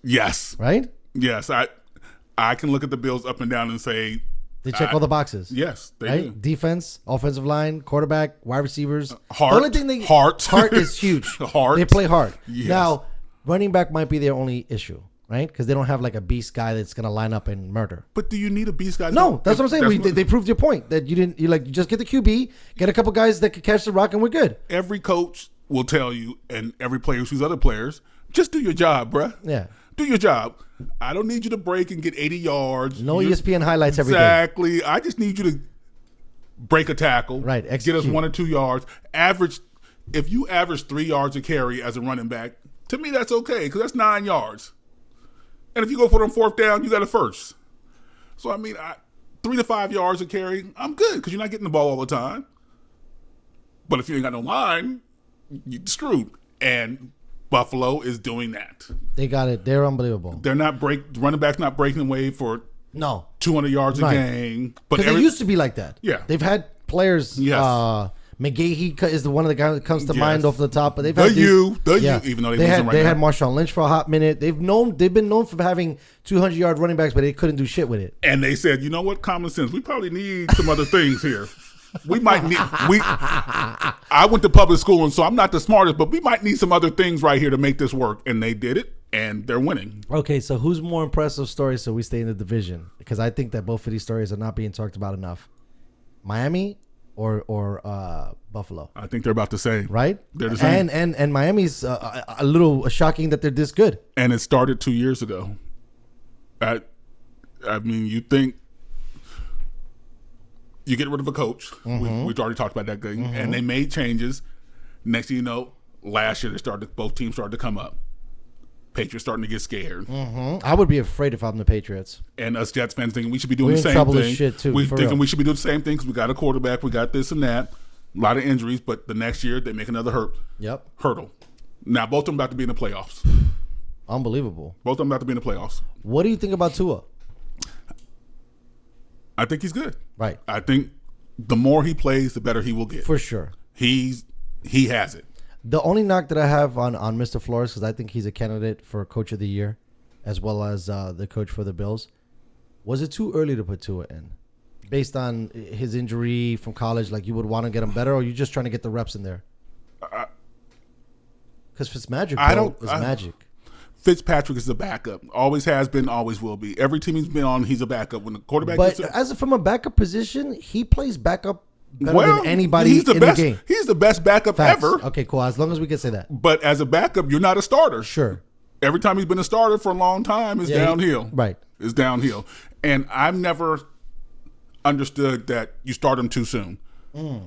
Yes. Right. Yes. I can look at the Bills up and down and say they check all the boxes. Yes, they do. Defense, offensive line, quarterback, wide receivers. Heart. The only thing heart is huge. Heart. They play hard. Yes. Now, running back might be their only issue, right? Because they don't have like a beast guy that's gonna line up and murder. But do you need a beast guy? No, that's what I'm saying. They proved your point that you didn't. You just get the QB, get a couple guys that can catch the rock, and we're good. Every coach will tell you, and every player who's other players, just do your job, bruh. Yeah. Do your job. I don't need you to break and get 80 yards. No ESPN highlights every day. Exactly. I just need you to break a tackle. Right. Execute. Get us 1 or 2 yards. If you average 3 yards a carry as a running back, to me that's okay because that's 9 yards. And if you go for it on 4th down, you got a first. So, I mean, 3 to 5 yards a carry, I'm good because you're not getting the ball all the time. But if you ain't got no line, you're screwed. And Buffalo is doing that. They got it. They're unbelievable. They're not running back's not breaking away for 200 yards a game. But they used to be like that. Yeah. They've had players. Yes. McGahee is the one of the guys that comes to Yes. mind off the top. But they've The had you, even though they losing had right now. Marshawn Lynch for a hot minute. They've been known for having 200-yard running backs, but they couldn't do shit with it. And they said, you know what, common sense. We probably need some other things here. We might need. I went to public school, and so I'm not the smartest, but we might need some other things right here to make this work. And they did it, and they're winning. Okay, so who's more impressive stories? So we stay in the division because I think that both of these stories are not being talked about enough. Miami or Buffalo. I think they're about the same. Right? They're the same. And Miami's a little shocking that they're this good. And it started 2 years ago. I mean, you think you get rid of a coach. Mm-hmm. We've already talked about that thing. And they made changes. Next thing you know, last year both teams started to come up. Patriots starting to get scared. I would be afraid if I'm the Patriots. And us Jets fans thinking we should be doing We're the in same trouble thing. as shit, too, We for thinking real. we should be doing the same thing because we got a quarterback, we got this and that. A lot of injuries, but the next year they make another hurdle. Now both of them about to be in the playoffs. Unbelievable. Both of them about to be in the playoffs. What do you think about Tua? I think he's good. Right. I think the more he plays, the better he will get. For sure. He has it. The only knock that I have on Mr. Flores, because I think he's a candidate for Coach of the Year, as well as the coach for the Bills, was it too early to put Tua in? Based on his injury from college, like you would want to get him better, or are you just trying to get the reps in there? Because Fitzmagic, is magic. Fitzpatrick is a backup. Always has been, always will be. Every team he's been on, he's a backup. When the quarterback But gets from a backup position, he plays backup better than anybody in best, the game. He's the best backup Facts. ever. Okay, cool. As long as we can say that. But as a backup, you're not a starter. Sure. Every time he's been a starter for a long time, it's downhill. Right. It's downhill. And I've never understood that you start him too soon.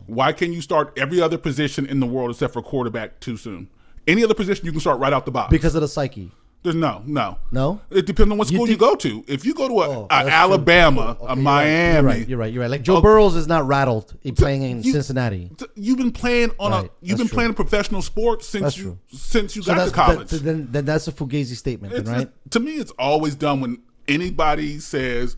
Why can't you start every other position in the world except for quarterback too soon? Any other position you can start right out the box. Because of the psyche. There's no. No? It depends on what school you go to. If you go to a that's Alabama, true. a Okay, Miami, You're right. Like Joe Burrows is not rattled playing in Cincinnati. You've been playing on Right, playing a professional sport since you got to college. Then that's a fugazi statement, then, right? To me, it's always done when anybody says,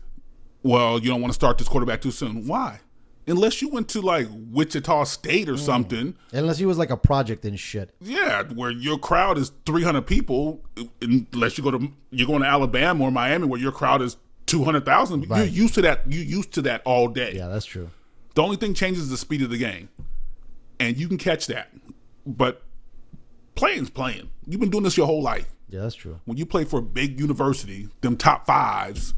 "Well, you don't want to start this quarterback too soon." Why? Unless you went to like Wichita State or something. Unless he was like a project and shit. Yeah, where your crowd is 300 people. Unless you're going to Alabama or Miami, where your crowd is 200,000. Right. You're used to that. You're used to that all day. Yeah, that's true. The only thing changes is the speed of the game, and you can catch that. But playing's playing. You've been doing this your whole life. Yeah, that's true. When you play for a big university, them top fives,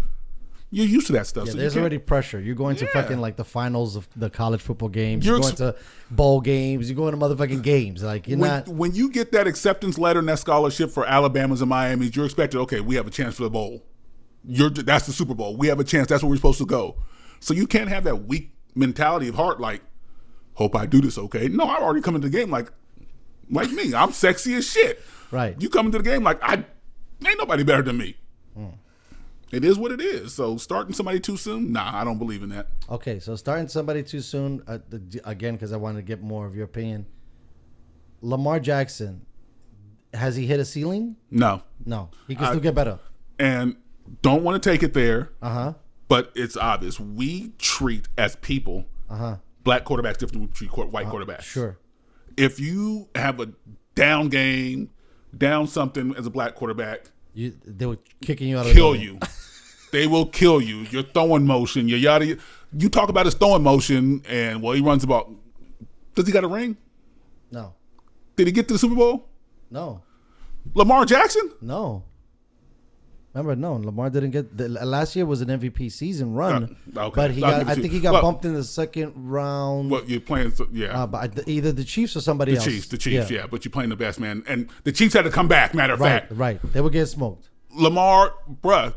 you're used to that stuff. Yeah, so there's already pressure. You're going to fucking like the finals of the college football games. You're You're going to bowl games. You're going to motherfucking games. Like you're not. When you get that acceptance letter and that scholarship for Alabama's and Miami's, you're expected. Okay, we have a chance for the bowl. That's the Super Bowl. We have a chance. That's where we're supposed to go. So you can't have that weak mentality of heart. Like, hope I do this. Okay, no, I already come into the game like me. I'm sexy as shit. Right. You come into the game like ain't nobody better than me. It is what it is. So starting somebody too soon, nah, I don't believe in that. Okay, so starting somebody too soon, again, because I wanted to get more of your opinion. Lamar Jackson, has he hit a ceiling? No. He can still get better. And don't want to take it there. But it's obvious. We treat as people black quarterbacks different than we treat white quarterbacks. Sure. If you have a down game, down something as a black quarterback, they were kicking you out of the kill building. you. They will kill you. Your throwing motion, your yada. You talk about his throwing motion, and he runs about. Does he got a ring? No. Did he get to the Super Bowl? No. Lamar Jackson? No. Remember, no. Lamar didn't get. Last year was an MVP season run, okay. but I think he got bumped in the second round. What you're playing? Yeah. But either the Chiefs or somebody else. The Chiefs, yeah. But you're playing the best man, and the Chiefs had to come back. Matter of fact, Right. They were getting smoked. Lamar, bruh,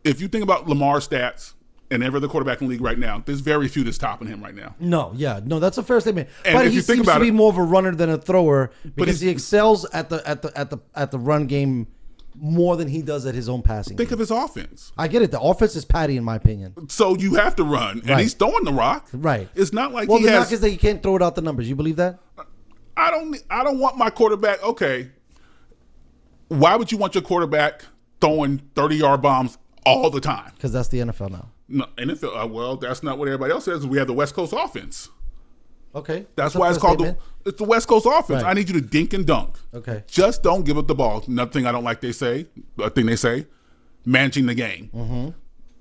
if you think about Lamar's stats and every other quarterback in the league right now, there's very few that's topping him right now. No, that's a fair statement. And but if he you think seems about to be it- more of a runner than a thrower because he's- he excels at the run game more than he does at his own passing. Think game. of his offense. I get it. The offense is patty, in my opinion. So you have to run, and Right. he's throwing the rock. Right. It's not like Well, he the has. knock is that he can't throw it out the numbers. You believe that? I don't want my quarterback. Okay, why would you want your quarterback throwing 30-yard bombs all the time? Because that's the NFL now. No, NFL. Well, that's not what everybody else says. We have the West Coast offense. Okay. That's why it's called it's the West Coast offense. Right. I need you to dink and dunk. Okay. Just don't give up the ball. Another thing I don't like they say, managing the game. Mm-hmm.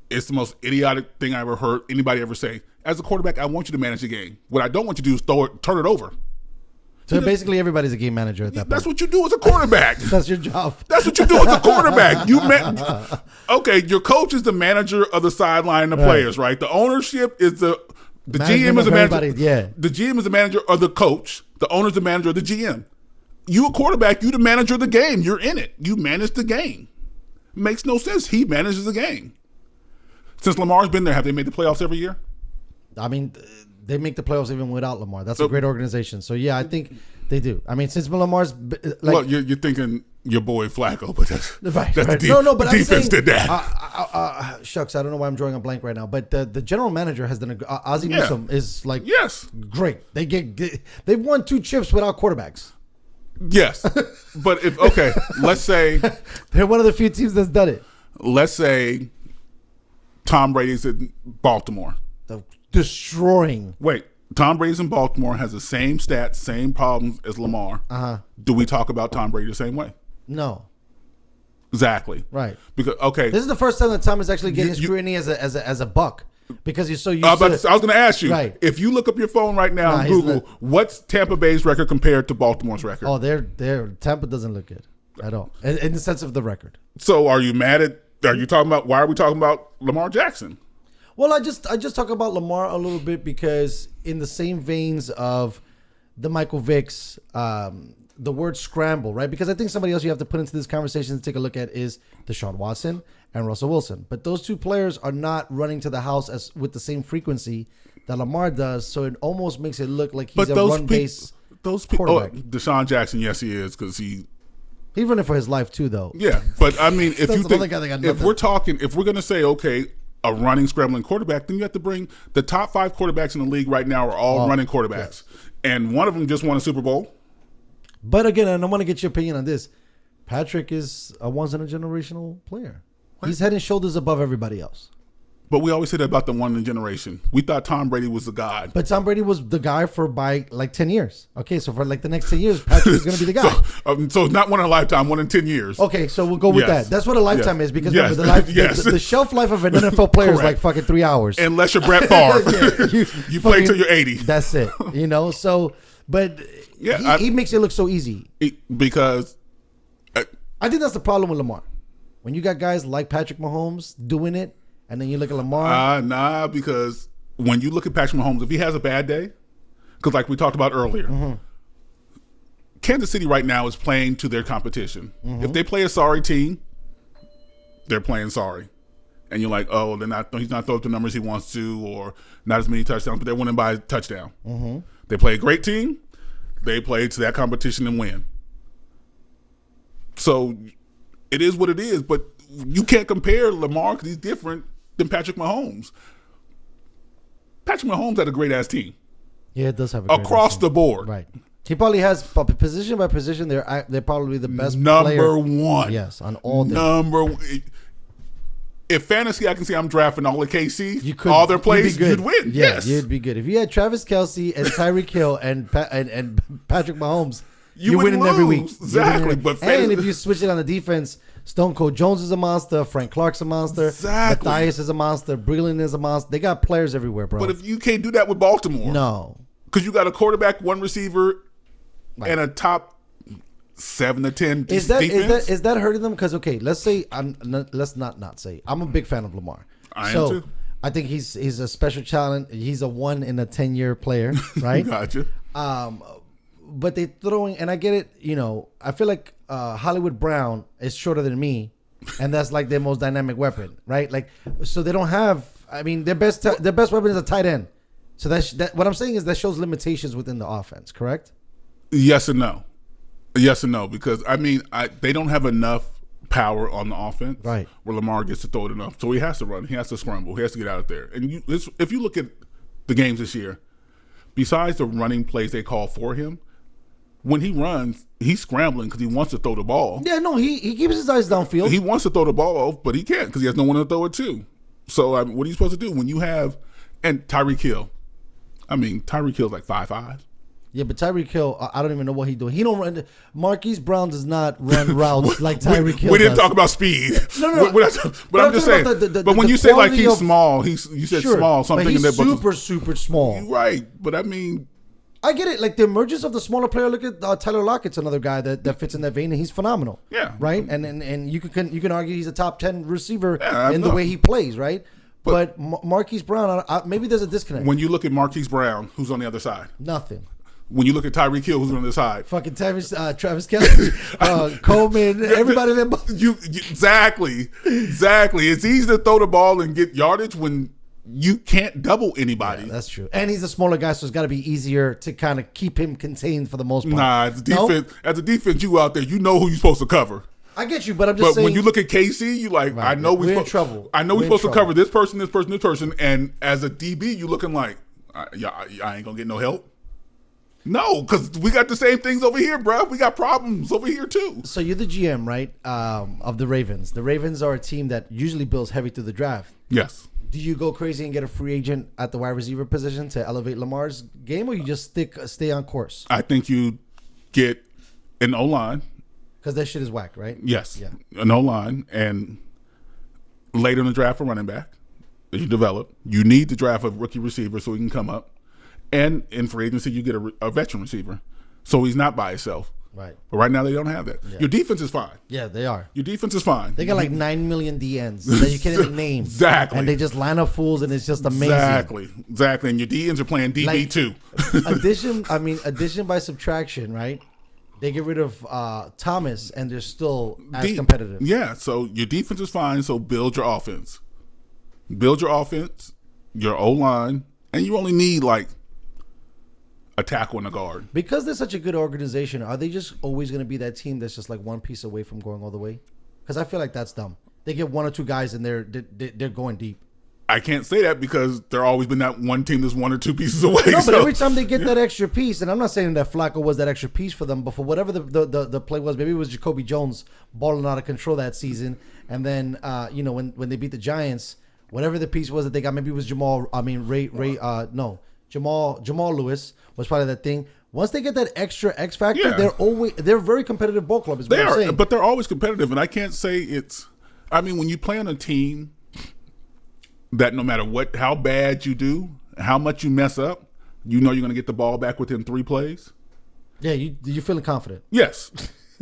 It's the most idiotic thing I ever heard anybody ever say. As a quarterback, I want you to manage the game. What I don't want you to do is turn it over. So basically, everybody's a game manager at that point. That's what you do as a quarterback. That's your job. That's what you do as a quarterback. Okay, your coach is the manager of the sideline and the players, right? The ownership is the GM is the manager. Yeah. The GM is the manager of the coach. The owner is the manager of the GM. You a quarterback, you the manager of the game. You're in it. You manage the game. Makes no sense. He manages the game. Since Lamar's been there, have they made the playoffs every year? I mean, they make the playoffs even without Lamar. That's a great organization. So, yeah, I think they do. I mean, since Lamar's well, you're thinking your boy Flacco, but that's right. The defense did that. Shucks, I don't know why I'm drawing a blank right now. But the general manager has done Ozzie Newsome is like great. They've won 2 chips without quarterbacks. Yes, but let's say they're one of the few teams that's done it. Let's say Tom Brady's in Baltimore. Destroying. Wait, Tom Brady's in Baltimore, has the same stats, same problems as Lamar. Do we talk about Tom Brady the same way? No. Exactly. Right. Because this is the first time that Tom is actually getting scrutiny as a buck. Because you're so used to. I was going to ask you. Right. If you look up your phone right now and Google, what's Tampa Bay's record compared to Baltimore's record? Oh, Tampa doesn't look good at all in the sense of the record. So, are you mad at? Are you talking about? Why are we talking about Lamar Jackson? Well, I just talk about Lamar a little bit because in the same veins of the Michael Vicks, the word scramble, right? Because I think somebody else you have to put into this conversation to take a look at is Deshaun Watson and Russell Wilson. But those 2 players are not running to the house with the same frequency that Lamar does, so it almost makes it look like he's a run-based quarterback. Deshaun Jackson, yes, he is, because he's running for his life too, though. Yeah, but I mean, if we're going to say, okay, a running, scrambling quarterback, then you have to bring the top 5 quarterbacks in the league right now are all running quarterbacks. Yes. And one of them just won a Super Bowl. But again, and I want to get your opinion on this. Patrick is a once-in-a-generational player. What? He's head and shoulders above everybody else. But we always say that about the one in a generation. We thought Tom Brady was the god. But Tom Brady was the guy by 10 years. Okay, so for the next 10 years, Patrick is going to be the guy. So not one in a lifetime, one in 10 years. Okay, so we'll go with that. That's what a lifetime is because remember, the shelf life of an NFL player is like fucking 3 hours. Unless you're Brett Favre. You play till you're 80. That's it. So, but he makes it look so easy. Because I think that's the problem with Lamar. When you got guys like Patrick Mahomes doing it, and then you look at Lamar. Because when you look at Patrick Mahomes, if he has a bad day, because like we talked about earlier, Kansas City right now is playing to their competition. If they play a sorry team, they're playing sorry. And you're like, oh, he's not throwing the numbers he wants to, or not as many touchdowns, but they're winning by a touchdown. They play a great team, they play to that competition and win. So it is what it is, but you can't compare Lamar because he's different than Patrick Mahomes. Patrick Mahomes had a great ass team. Yeah, it does have a great across the board. Right. He probably has position by position. They're probably the best number one. Yes, on all number one. If fantasy, I can see I'm drafting all of KC, all their plays, you'd win. Yeah, yes, you'd be good if you had Travis Kelce and Tyreek Hill and Patrick Mahomes. You're winning every week. Exactly. And if you switch it on the defense, Stone Cold Jones is a monster. Frank Clark's a monster. Exactly. Matthias is a monster. Breland is a monster. They got players everywhere, bro. But if you can't do that with Baltimore. No. Because you got a quarterback, one receiver, and a top 7 to 10 defense. Is that hurting them? Because, okay, let's say, let's not say. I'm a big fan of Lamar. I am too. I think he's a special talent. He's a 1 in a 10-year player, right? Gotcha. But they throwing, and I get it, I feel like Hollywood Brown is shorter than me, and that's like their most dynamic weapon, right? Like, so they don't have, their best weapon is a tight end. So that what I'm saying is that shows limitations within the offense, correct? Yes and no. Yes and no, because they don't have enough power on the offense, right? Where Lamar gets to throw it enough, so he has to run, he has to scramble, he has to get out there. And if you look at the games this year, besides the running plays they call for him, when he runs, he's scrambling because he wants to throw the ball. Yeah, no, he keeps his eyes downfield. He wants to throw the ball, but he can't because he has no one to throw it to. So what are you supposed to do when you have and Tyreek Hill? I mean, Tyreek Hill's like 5'5". Yeah, but Tyreek Hill, I don't even know what he doing. He don't run. Marquise Brown does not run routes like Tyreek Hill. We didn't does. talk about speed. No. But I'm just saying. But when you say like he's small, you said sure, small. So I'm but thinking he's that. super small. Right, but I mean, I get it. Like the emergence of the smaller player. Look at Tyler Lockett's another guy that fits in that vein, and he's phenomenal. Yeah. Right. And you can argue he's a top 10 receiver Yeah, in the way he plays. Right. But Marquise Brown, maybe there's a disconnect. When you look at Marquise Brown, who's on the other side? Nothing. When you look at Tyreek Hill, who's on the other side? Fucking Travis Kelce, Coleman, everybody. Exactly. It's easy to throw the ball and get yardage when you can't double anybody. Yeah, that's true. And he's a smaller guy, so it's got to be easier to kind of keep him contained for the most part. Nah, as a defense, you out there, you know who you're supposed to cover. I get you, but I'm just saying. But when you look at KC, you like, right, I know we're in trouble. I know we're supposed to cover this person, and as a DB, you looking like, I ain't gonna get no help. No, because we got the same things over here, bro. We got problems over here too. So you're the GM, right? Of the Ravens. The Ravens are a team that usually builds heavy through the draft. Yes. Do you go crazy and get a free agent at the wide receiver position to elevate Lamar's game, or you just stay on course? I think you get an O-line. Because that shit is whack, right? Yes. Yeah. An O-line, and later in the draft, a running back that you develop. You need to draft a rookie receiver so he can come up. And in free agency, you get a veteran receiver. So he's not by himself. Right. But right now, they don't have that. Yeah. Your defense is fine. Yeah, they are. Your defense is fine. They got like 9 million DNs that you can't even name. Exactly. And they just line up fools, and it's just amazing. Exactly. And your DNs are playing DB Like, too. addition by subtraction, right? They get rid of Thomas, and they're still as competitive. Yeah, so your defense is fine, so build your offense. Build your offense, your O-line, and you only need like a tackle and a guard. Because they're such a good organization, are they just always going to be that team that's just like one piece away from going all the way? Because I feel like that's dumb. They get one or two guys, and they're going deep. I can't say that because there always been that one team that's one or two pieces away. No, but every time they get that extra piece, and I'm not saying that Flacco was that extra piece for them, but for whatever the play was, maybe it was Jacoby Jones balling out of control that season, and then when they beat the Giants, whatever the piece was that they got, maybe it was Jamal Lewis was probably that thing. Once they get that extra X factor, they're very competitive ball club. Is what I'm saying. But they're always competitive, and I can't say it's. I mean, when you play on a team that no matter how bad you do, how much you mess up, you know you're going to get the ball back within 3 plays. Yeah, you're feeling confident. Yes.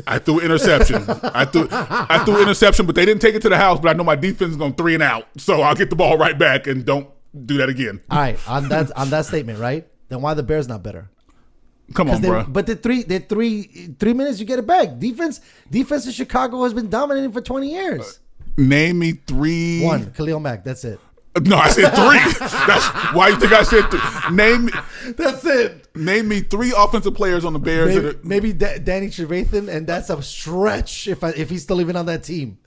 I threw an interception. I threw an interception, but they didn't take it to the house. But I know my defense is going 3 and out, so I'll get the ball right back and don't do that again. All right, on that statement, right? Then why the Bears not better? Come on, bro. But the 3 minutes you get it back. Defense in Chicago has been dominating for 20 years. Name me 3. 1, Khalil Mack. That's it. No, I said 3. That's why you think I said 3. That's it. Name me 3 offensive players on the Bears. Maybe Danny Trevathan, and that's a stretch if he's still even on that team.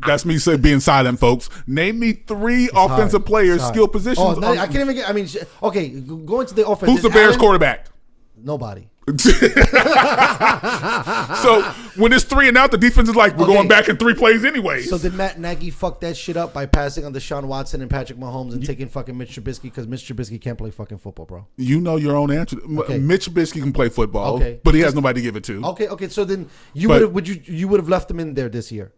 That's me being silent, folks. Name me 3 offensive players, skill positions. Oh, no, I can't even get. I mean, okay, going to the offense. Who's the Bears quarterback? Nobody. So when it's 3 and out, the defense is like, we're going back in 3 plays anyway. So did Matt Nagy fuck that shit up by passing on Deshaun Watson and Patrick Mahomes and taking fucking Mitch Trubisky because Mitch Trubisky can't play fucking football, bro? You know your own answer. Okay. Mitch Trubisky can play football, but he has nobody to give it to. Okay. So then you would have left him in there this year.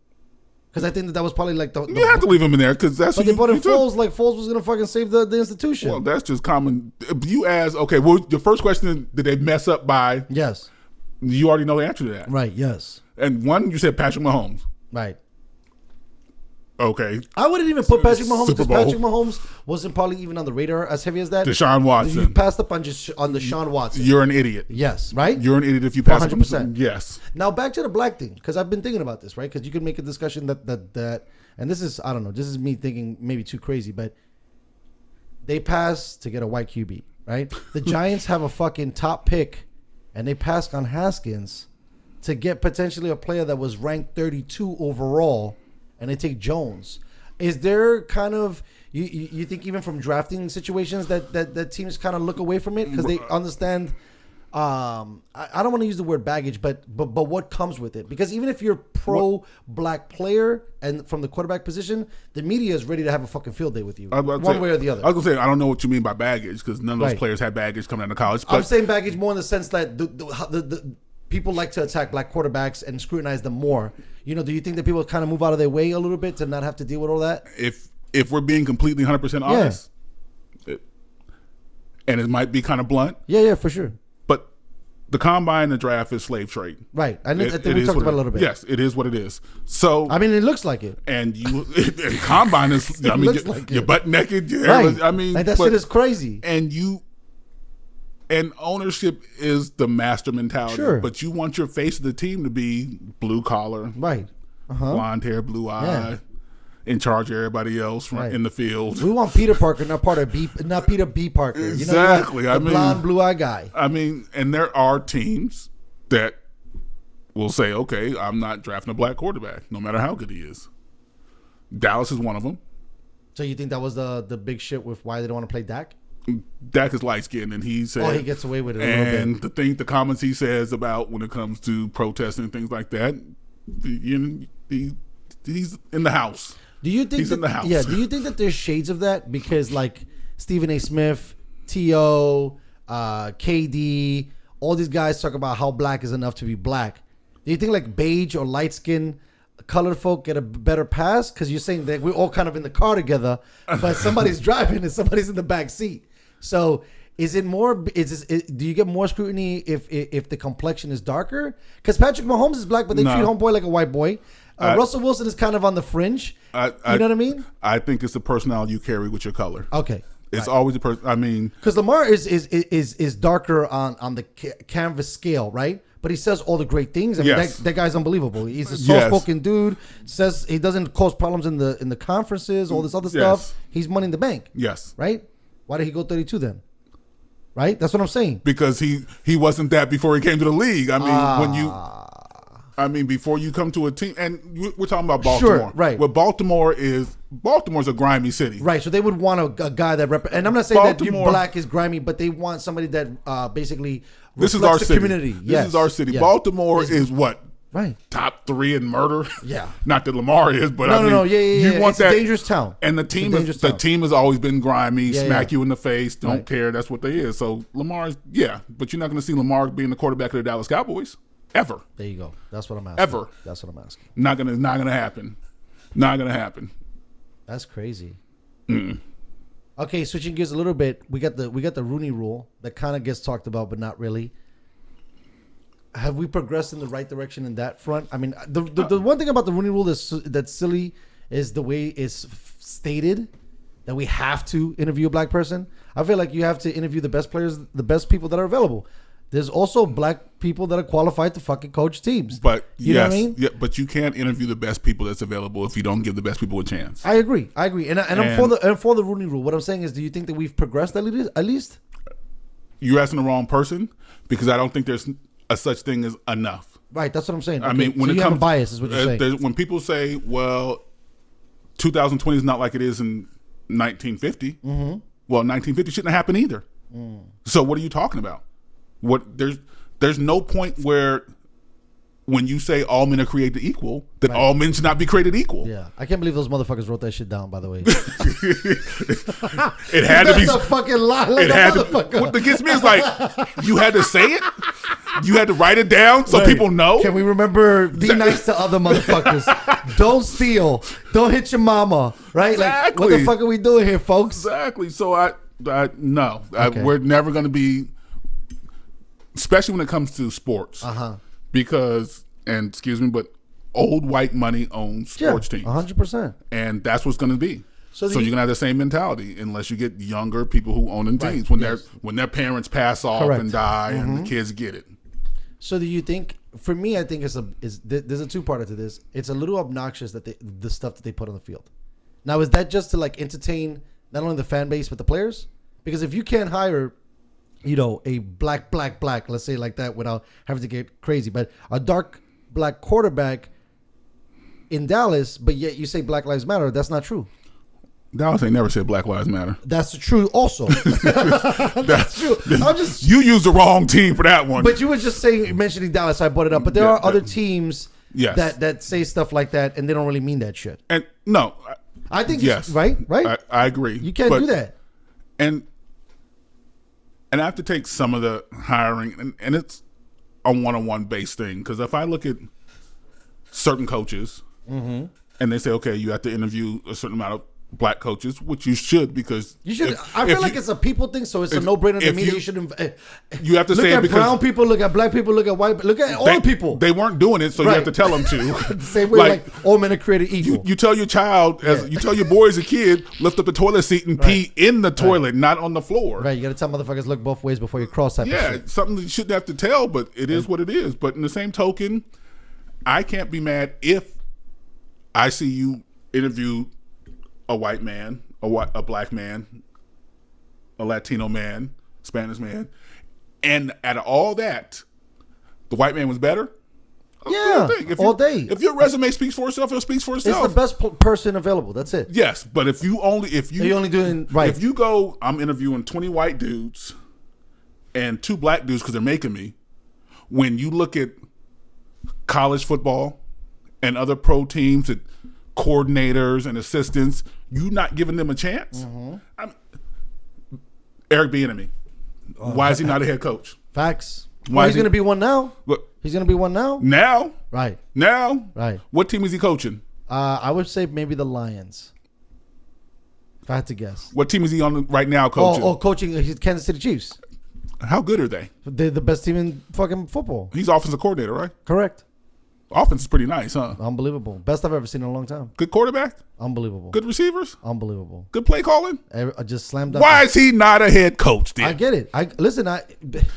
Because I think that was probably like the you have to leave him in there because that's. But they brought in Foles, like Foles was gonna fucking save the institution. Well, that's just common. You ask, okay. Well, your first question is, did they mess up by? Yes. You already know the answer to that, right? Yes. And one, you said Patrick Mahomes, right? Okay. I wouldn't even put Patrick Mahomes Super because Bowl. Patrick Mahomes wasn't probably even on the radar as heavy as that. Deshaun Watson. You passed up on Deshaun Watson. You're an idiot. Yes, right? You're an idiot if you pass 100%. Yes. Now back to the black thing, because I've been thinking about this, right? Because you could make a discussion that, and this is, I don't know, this is me thinking maybe too crazy, but they pass to get a white QB, right? The Giants have a fucking top pick, and they passed on Haskins to get potentially a player that was ranked 32 overall, and they take Jones. Is there kind of you think even from drafting situations that teams kind of look away from it because they understand I don't want to use the word baggage, but what comes with it? Because even if you're pro black player and from the quarterback position, the media is ready to have a fucking field day with you, one way or the other. I was gonna say I don't know what you mean by baggage because none of those players had baggage coming out of college. But I'm saying baggage more in the sense that the people like to attack black quarterbacks and scrutinize them more. You know, do you think that people kind of move out of their way a little bit to not have to deal with all that? If we're being completely 100% honest, and it might be kind of blunt. Yeah, for sure. But the combine and the draft is slave trade. Right. I think we talked about it a little bit. Yes, it is what it is. So I mean, it looks like it. And and combine is. I mean, you're butt naked. Right. I mean, like that shit is crazy. And ownership is the master mentality. Sure. But you want your face of the team to be blue collar, right? Blonde hair, blue eye. In charge of everybody else in the field. We want Peter Parker, not Peter B. Parker. Exactly. You know, the blonde, blue-eyed guy. I mean, and there are teams that will say, okay, I'm not drafting a black quarterback, no matter how good he is. Dallas is one of them. So you think that was the big shit with why they don't want to play Dak? Dak is light-skinned, and he said... he gets away with it a little bit. And the comments he says about when it comes to protesting and things like that, he's in the house. Do you think he's in the house? Yeah. Do you think that there's shades of that because like Stephen A. Smith, T.O., KD, all these guys talk about how black is enough to be black. Do you think like beige or light skin colored folk get a better pass because you're saying that we're all kind of in the car together, but somebody's driving and somebody's in the back seat? So is it more? Do you get more scrutiny if the complexion is darker? Because Patrick Mahomes is black, but they treat homeboy like a white boy. Russell Wilson is kind of on the fringe. You know what I mean? I think it's the personality you carry with your color. Okay. It's always the person. I mean, because Lamar is darker on the canvas scale, right? But he says all the great things. I mean, that guy's unbelievable. He's a soft-spoken dude. Says he doesn't cause problems in the conferences. All this other stuff. He's money in the bank. Yes. Right. Why did he go 32 then? Right. That's what I'm saying. Because he wasn't that before he came to the league. I mean, before you come to a team, and we're talking about Baltimore. Sure, right. What Baltimore's a grimy city. Right, so they would want a guy that and I'm not saying that you black is grimy, but they want somebody that basically this is our the city. Community. This is our city. Yeah. Baltimore is what? Right. Top 3 in murder. Yeah. Not that Lamar is, but No. Yeah. You want it's that a dangerous town. And the team has always been grimy, smack you in the face, don't care. That's what they is. So Lamar's, but you're not going to see Lamar being the quarterback of the Dallas Cowboys. Ever. There you go. That's what I'm asking. Ever. That's what I'm asking. Not gonna happen. Not gonna happen. That's crazy. Okay, switching gears a little bit. We got the Rooney Rule that kind of gets talked about, but not really. Have we progressed in the right direction in that front? I mean, the one thing about the Rooney Rule that's silly is the way it's stated that we have to interview a black person. I feel like you have to interview the best players, the best people that are available. There's also black people that are qualified to fucking coach teams. But you know what I mean? Yeah, but you can't interview the best people that's available if you don't give the best people a chance. I agree, and I'm for the Rooney Rule. What I'm saying is, do you think that we've progressed at least? You're asking the wrong person because I don't think there's a such thing as enough. Right, that's what I'm saying. I mean, when so it you comes have a bias, is what you're saying. When people say, "Well, 2020 is not like it is in 1950," well, 1950 shouldn't have happened either. So what are you talking about? There's no point where when you say all men are created equal, that all men should not be created equal. Yeah, I can't believe those motherfuckers wrote that shit down. By the way, it had to be a fucking lie. Like it had to. What gets me is like you had to say it. You had to write it down so people know. Can we remember? Be nice to other motherfuckers. Don't steal. Don't hit your mama. Right? Exactly. Like, what the fuck are we doing here, folks? Exactly. So no, we're never going to be. Especially when it comes to sports, because but old white money owns sports teams, 100%, and that's what's going to be. So you're going to have the same mentality unless you get younger people who own teams when their parents pass off and die, and the kids get it. So do you think? For me, I think there's a two-parter to this. It's a little obnoxious that the stuff that they put on the field. Now, is that just to like entertain not only the fan base but the players? Because if you can't hire a black, let's say like that without having to get crazy, but a dark black quarterback in Dallas, but yet you say Black Lives Matter, that's not true. Dallas ain't never said Black Lives Matter. That's true also. That's true. You used the wrong team for that one. But you were just mentioning Dallas, so I brought it up. But there are other teams that say stuff like that, and they don't really mean that shit. And no. I think right? I agree. You can't do that. And I have to take some of the hiring, and it's a one-on-one based thing. Because if I look at certain coaches, and they say, okay, you have to interview a certain amount of black coaches, which you should, because you should. I feel like it's a people thing, so it's a no-brainer to me that you should. You have to look say at it because brown people, look at black people, look at white, look at all people. They weren't doing it, so you have to tell them to. The same way, like all men are created equal. You tell your child, you tell your boy as a kid, lift up the toilet seat and pee in the toilet, not on the floor. Right, you got to tell motherfuckers look both ways before you cross that. Yeah, something that you shouldn't have to tell, but it is what it is. But in the same token, I can't be mad if I see you interview a white man, a black man, a Latino man, Spanish man, and out of all that, the white man was better. Yeah, all day. If your resume speaks for itself, it speaks for itself. It's the best person available. That's it. Yes, but if you only doing right. If you go, I'm interviewing 20 white dudes and 2 black dudes because they're making me. When you look at college football and other pro teams, that coordinators and assistants, you not giving them a chance. Eric Bieniemy. Why is he not a head coach? Facts. Why he's going to be one now? What? He's going to be one now? Now? Right. Now? Right. What team is he coaching? I would say maybe the Lions. If I had to guess. What team is he on right now coaching? Coaching his Kansas City Chiefs. How good are they? They're the best team in fucking football. He's offensive coordinator, right? Correct. Offense is pretty nice, huh? Unbelievable. Best I've ever seen in a long time. Good quarterback? Unbelievable. Good receivers? Unbelievable. Good play calling? I just slammed up. Why is he not a head coach then? I get it.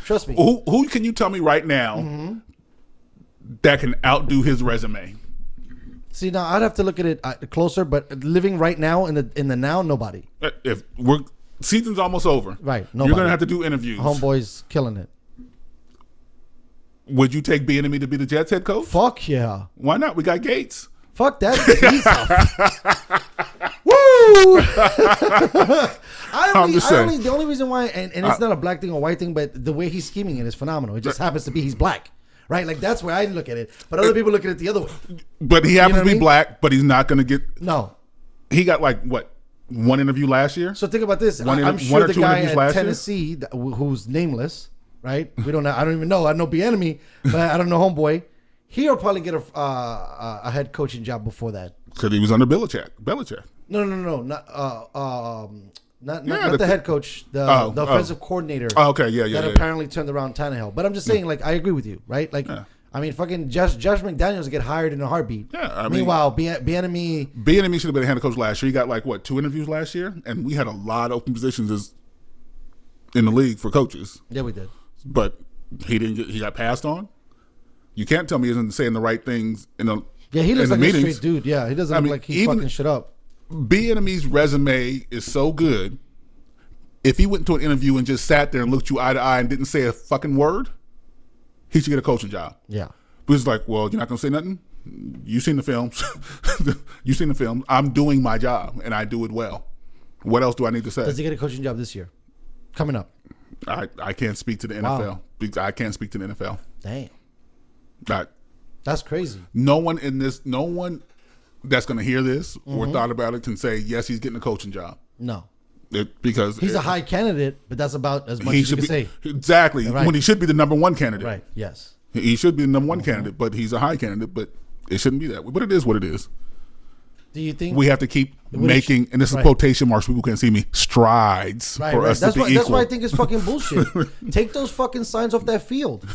Trust me. Who can you tell me right now that can outdo his resume? See, now I'd have to look at it closer, but living right now in the now, nobody. If season's almost over. Right. Nobody. You're going to have to do interviews. Homeboy's killing it. Would you take Bieniemy to be the Jets head coach? Fuck yeah. Why not? We got Gates. Fuck that. Woo! The only reason why, and it's not a black thing or white thing, but the way he's scheming it is phenomenal. It just happens to be he's black. Right? Like, that's where I look at it. But other people look at it the other way. But he happens to be black, but he's not going to get... No. He got one interview last year? So think about this. I'm sure the guy at Tennessee, who's nameless... Right? I don't even know. I know Bieniemy, but I don't know homeboy. He'll probably get a head coaching job before that. Because he was under Belichick. No. Not the head coach. The offensive coordinator. Oh, okay, yeah. That apparently turned around Tannehill. But I'm just saying, I agree with you, right? I mean, fucking Josh McDaniels get hired in a heartbeat. Yeah. Meanwhile, Bieniemy should have been a head coach last year. He got 2 interviews last year, and we had a lot of open positions in the league for coaches. Yeah, we did. But he got passed on. You can't tell me he isn't saying the right things in the he looks like meetings. A straight dude. Yeah, he doesn't look like he's fucking shit up. Bieniemy's resume is so good. If he went to an interview and just sat there and looked you eye to eye and didn't say a fucking word, he should get a coaching job. Yeah. But it's like, well, you're not going to say nothing? You've seen the films. You've seen the film. I'm doing my job, and I do it well. What else do I need to say? Does he get a coaching job this year? Coming up. I can't speak to the NFL. I can't speak to the NFL. Damn. That's crazy. No one that's going to hear this or thought about it can say, yes, he's getting a coaching job. No. Because he's a high candidate, but that's about as much as you can say. Exactly. Right. When he should be the number 1 candidate. Right, yes. He should be the number 1 candidate, but he's a high candidate, but it shouldn't be that way. But it is what it is. Do you think we have to keep making, and this is quotation marks, people can't see me, strides for us to be equal? That's why I think it's fucking bullshit. Take those fucking signs off that field.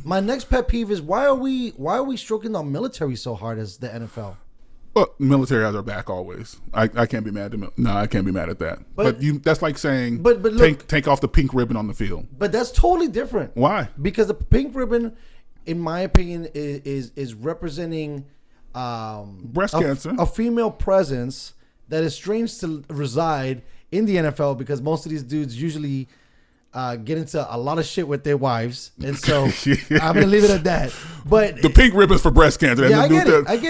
My next pet peeve is why are we stroking the military so hard as the NFL? Well, military has our back always. I can't be mad at I can't be mad at that. But that's like saying but look, take off the pink ribbon on the field. But that's totally different. Why? Because the pink ribbon, in my opinion, is representing breast cancer, a female presence that is strange to reside in the NFL because most of these dudes usually get into a lot of shit with their wives, and so I'm gonna leave it at that. But the pink ribbons for breast cancer. Yeah, I get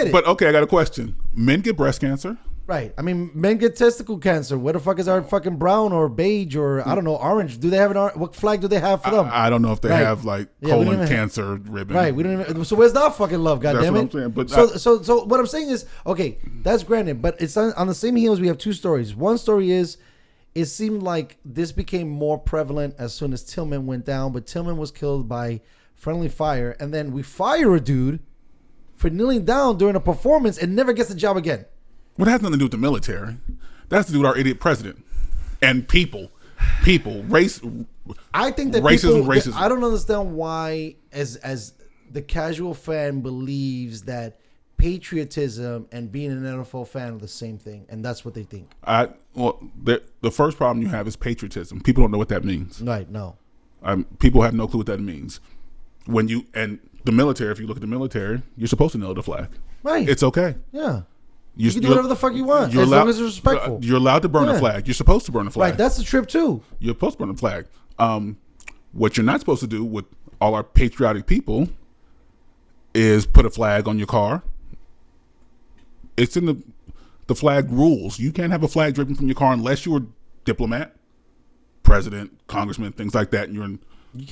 it. But okay, I got a question. Men get breast cancer. Right. I mean, men get testicle cancer. Where the fuck is our fucking brown or beige or I don't know, orange? Do they have what flag do they have for them? I don't know if they have like colon cancer ribbon. Right. We don't even. So where's that fucking love? Goddamn it. That's what I'm saying. But so what I'm saying is, okay, that's granted, but it's on the same heels. We have two stories. One story is, it seemed like this became more prevalent as soon as Tillman went down, but Tillman was killed by friendly fire, and then we fire a dude for kneeling down during a performance and never gets the job again. What has nothing to do with the military? That's to do with our idiot president and people, race. I think that racism. I don't understand why, as the casual fan believes that patriotism and being an NFL fan are the same thing, and that's what they think. The first problem you have is patriotism. People don't know what that means. Right? No. People have no clue what that means. And the military, if you look at the military, you're supposed to know the flag. Right. It's okay. Yeah. You can do whatever the fuck you want, as long as it's respectful. You're allowed to burn a flag. You're supposed to burn a flag. Right, that's the trip too. You're supposed to burn a flag. What you're not supposed to do with all our patriotic people is put a flag on your car. It's in the flag rules. You can't have a flag dripping from your car unless you're a diplomat, president, congressman, things like that, and you're in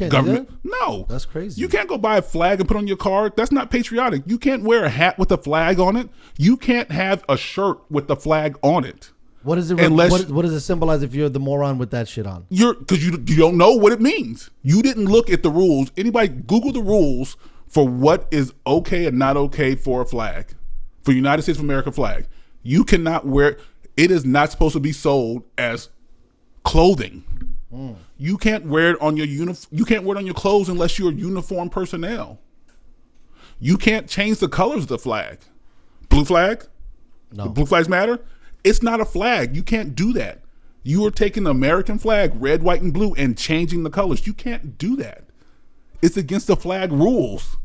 government. Do that? No. That's crazy. You can't go buy a flag and put on your car. That's not patriotic. You can't wear a hat with a flag on it. You can't have a shirt with the flag on it. What is it? What does it symbolize if you're the moron with that shit on? Because you don't know what it means. You didn't look at the rules. Anybody Google the rules for what is okay and not okay for a flag, for United States of America flag. You cannot wear. It is not supposed to be sold as clothing. You can't wear it on your You can't wear it on your clothes unless you're uniformed personnel. You can't change the colors of the flag. Blue flag? No. The blue flags matter? It's not a flag. You can't do that. You are taking the American flag, red, white, and blue, and changing the colors. You can't do that. It's against the flag rules.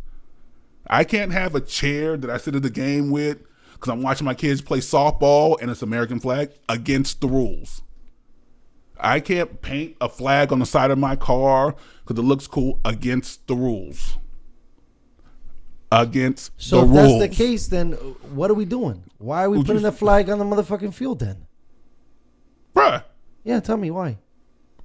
I can't have a chair that I sit at the game with because I'm watching my kids play softball and it's American flag. Against the rules. I can't paint a flag on the side of my car because it looks cool. Against the rules. Against the rules. So if that's the case, then what are we doing? Why are we putting a flag on the motherfucking field then? Bruh. Yeah, tell me why.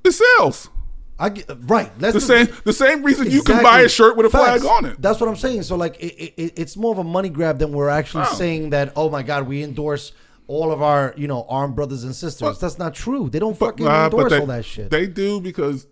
It sells. Right. That's the same reason you can buy a shirt with a flag on it. That's what I'm saying. So like it's more of a money grab than we're actually saying that, oh my God, we endorse all of our, armed brothers and sisters. That's not true. They don't fucking endorse all that shit. They do because,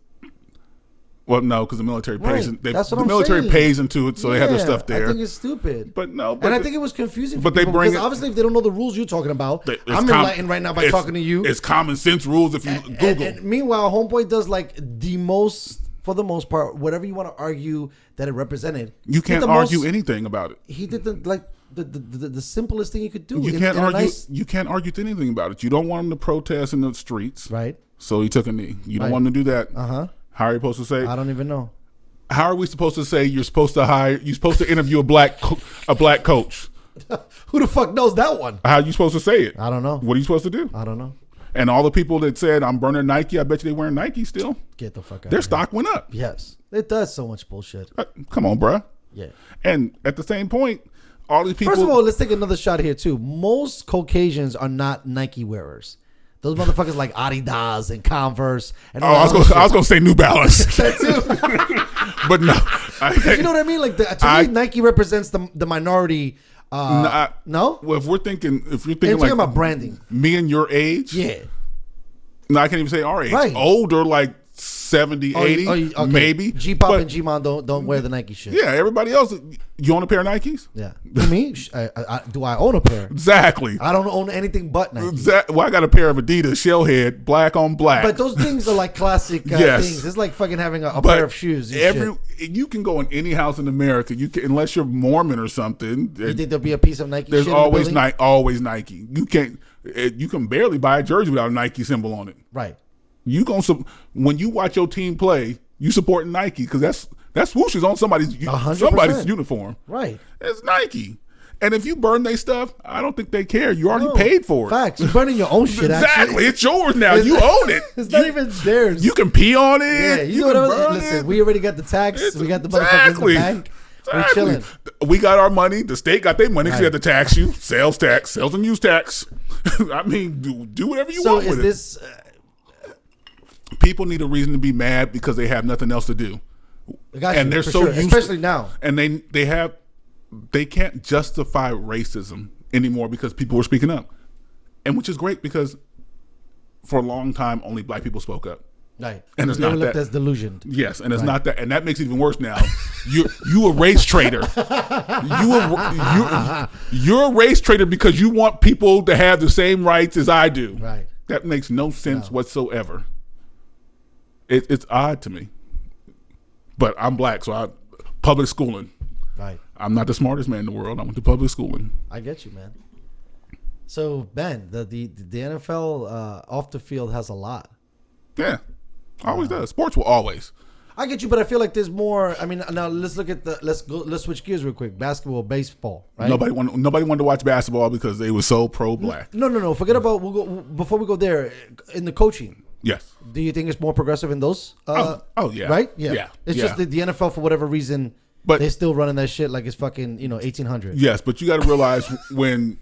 because the military pays. That's what the military pays into it, so they have their stuff there. I think it's stupid. And I think it was confusing for people because obviously if they don't know the rules you're talking about, I'm enlightened right now by talking to you. It's common sense rules if you Google. And meanwhile, Homeboy does like for the most part, whatever you want to argue that it represented. You can't argue anything about it. He did the simplest thing you could do. You can't argue. You can't argue anything about it. You don't want him to protest in the streets, right? So he took a knee. You don't want him to do that. How are you supposed to say? I don't even know. How are we supposed to say you're supposed to interview a black coach? Who the fuck knows that one? How are you supposed to say it? I don't know. What are you supposed to do? I don't know. And all the people that said I'm burning Nike, I bet you they wearing Nike still. Get the fuck out. Their stock went up. Yes, it does so much bullshit. Come on, bruh. Yeah. And at the same point, all these people. First of all, let's take another shot here too. Most Caucasians are not Nike wearers. Those motherfuckers like Adidas and Converse. And I was gonna say New Balance. That too. But no, you know what I mean. Like to me, Nike represents the minority. No. Well, if you're thinking like about branding, me and your age. Yeah. No, I can't even say our age. Right. Older, like 70, 80, okay. Maybe. G-Pop and G-Mon don't wear the Nike shit. Yeah, everybody else. You own a pair of Nikes? Yeah. Me? Do I own a pair? Exactly. I don't own anything but Nike. Well, I got a pair of Adidas Shellhead, black on black. But those things are like classic things. It's like fucking having a pair of shoes. You can go in any house in America. You can, unless you're Mormon or something. You think there'll be a piece of Nike? There's shit always Nike. You can't. You can barely buy a jersey without a Nike symbol on it. Right. When you watch your team play, you support Nike because that swoosh is on somebody's 100%. uniform. Right. It's Nike. And if you burn their stuff, I don't think they care. You already paid for it. Facts. You're burning your own shit. Exactly. Actually. It's yours now. You own it. It's not even theirs. You can pee on it. Yeah. You know what? Listen, we already got the tax. We got the motherfucker in the bank. We're chilling. We got our money. The state got their money because they Right. had to tax you. Sales tax, sales and use tax. I mean, do whatever you want with it. So is this... People need a reason to be mad because they have nothing else to do. And they're so used especially now. And they can't justify racism anymore because people were speaking up. And which is great because for a long time only black people spoke up. Right. And it's They were not looked that as delusioned. Yes, and it's not that, and that makes it even worse now. You a race traitor. You're a race traitor because you want people to have the same rights as I do. Right. That makes no sense whatsoever. It's odd to me. But I'm black, so public schooling. Right. I'm not the smartest man in the world. I went to public schooling. I get you, man. So Ben, the NFL off the field has a lot. Yeah, always does. Sports will always. I get you, but I feel like there's more. I mean, now let's look at let's switch gears real quick. Basketball, baseball, right? Nobody wanted to watch basketball because they were so pro black. No. Forget about. Before we go there. In the coaching, Yes. do you think it's more progressive in those? Oh yeah. Right. Yeah. It's Yeah. just the NFL for whatever reason, But- they're still running that shit like it's fucking 1800. Yes, but you got to realize when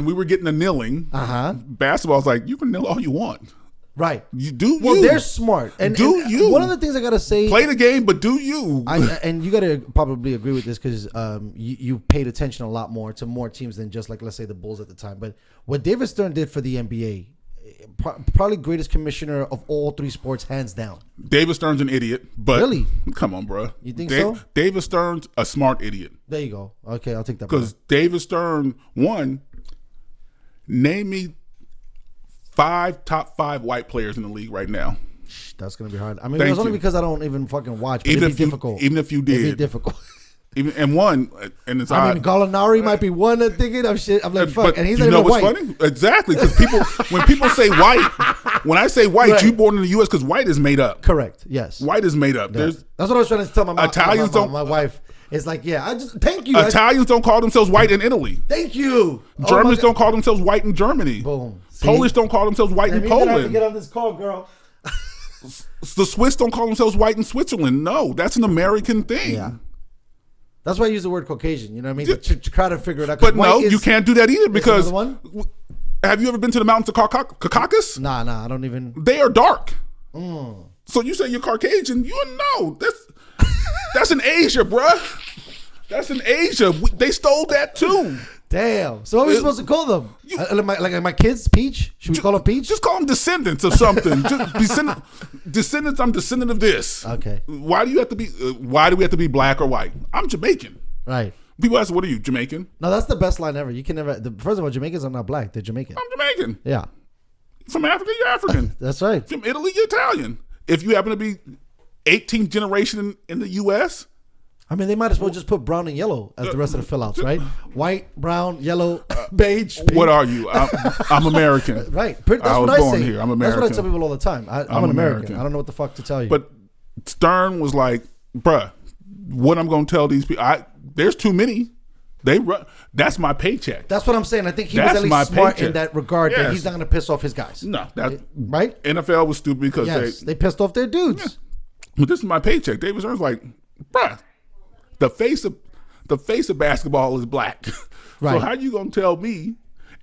we were getting the kneeling, basketball's like you can kneel all you want. Right. You do. Well, you. they're smart. And you. One of the things I gotta say, Play the game, but do you? and you gotta probably agree with this because you paid attention a lot more to more teams than just like let's say the Bulls at the time. But what David Stern did for the NBA, probably greatest commissioner of all three sports, hands down. David Stern's an idiot, but Really? come on, bro. You think so? David Stern's a smart idiot There you go. Okay, I'll take that. because David Stern name me top five white players in the league right now. That's gonna be hard. I mean, Thank it's only you. because I don't even fucking watch. But Even it'd if be you- difficult. even if you it'd be did. difficult. And it's I odd. mean, Gallinari might be one that thinking of shit. I'm like, fuck, But and he's you not know even what's white. funny? Exactly, because when people say white, when I say white, Right. you born in the U.S. because white is made up. Correct. Yes. White is made up. That's what I was trying to tell my Italians don't- my wife. It's like, yeah, I just thank you. Italians don't call themselves white in Italy. Thank you. Germans don't call themselves white in Germany. Boom. See? Polish don't call themselves white in You're gonna have to Poland. get on this call, girl. The Swiss don't call themselves white in Switzerland. No, that's an American thing. Yeah. That's why I use the word Caucasian. You know what I mean? To try to figure it out. But no, you can't do that either because another have you ever been to the mountains of Caucasus? Nah, I don't even. They are dark. So you say you're Caucasian, you know that's in Asia, bruh. That's in Asia. They stole that too. Damn. So what are we supposed to call them? Like my kids, Peach? Should we call them Peach? Just call them descendants of something. Descendants. I'm descendant of this. Okay. Why do you have to be? Why do we have to be black or white? I'm Jamaican. Right. People ask, "What are you, Jamaican?" No, that's the best line ever. You can never. First of all, Jamaicans are not black. They're Jamaican. I'm Jamaican. Yeah. From Africa, you're African. That's right. From Italy, you're Italian. If you happen to be 18th generation in the U.S., I mean, they might as well just put brown and yellow as the rest of the fill-outs, right? White, brown, yellow, beige. Pink. what are you? I'm American. Right. That's I was what I born say. here. I'm That's American. what I tell people all the time. I'm an American. I don't know what the fuck to tell you. But Stern was like, bruh, what I'm going to tell these people, there's too many. That's my paycheck. that's what I'm saying. I think he was That's at my least smart paycheck. in that regard that Yes. he's not going to piss off his guys. No, Right? NFL was stupid because Yes. They pissed off their dudes. but this is my paycheck. David Stern's like, bruh, the face of basketball is black. Right. So how you gonna tell me?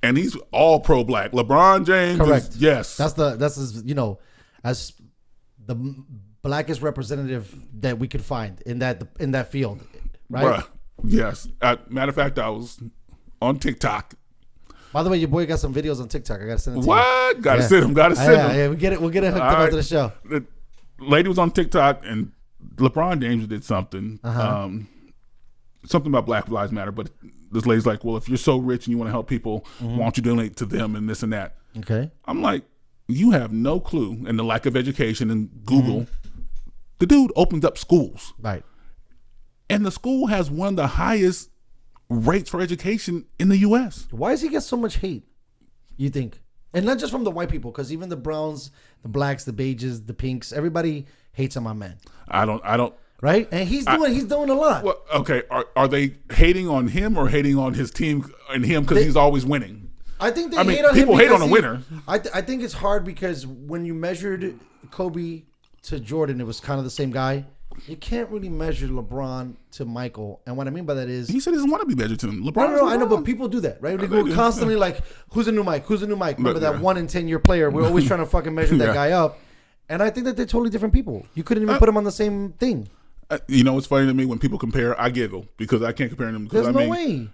And he's all pro black. LeBron James. Correct. Yes. That's as as the blackest representative that we could find in that field. Right? Bruh. Yes. Matter of fact, I was on TikTok. By the way, your boy got some videos on TikTok. I gotta send it to you. What? Gotta Yeah. send him. Gotta send him. Yeah, we'll get it hooked All up right. after the show. The lady was on TikTok and LeBron James did something. Something about Black Lives Matter, but this lady's like, well, if you're so rich and you want to help people, why don't you donate to them and this and that? Okay. I'm like, you have no clue. And the lack of education and Google, the dude opens up schools. Right. And the school has one of the highest rates for education in the U.S. Why does he get so much hate, you think? And not just from the white people, because even the browns, the blacks, the beiges, the pinks, everybody hates on my man. I don't. Right? And he's doing a lot. Well, okay. Are they hating on him or hating on his team and him because he's always winning? I think they I mean, hate on him. people hate because on a winner. I think it's hard because when you measured Kobe to Jordan, it was kind of the same guy. You can't really measure LeBron to Michael, and what I mean by that is he said he doesn't want to be measured to him. LeBron. No, I know, but people do that, right? They go constantly like, "Who's a new Mike? Who's a new Mike?" Remember that 1 in 10 year player? We're always trying to fucking measure that guy up, and I think that they're totally different people. You couldn't even put them on the same thing. You know what's funny to me when people compare? I giggle because I can't compare them. There's no way.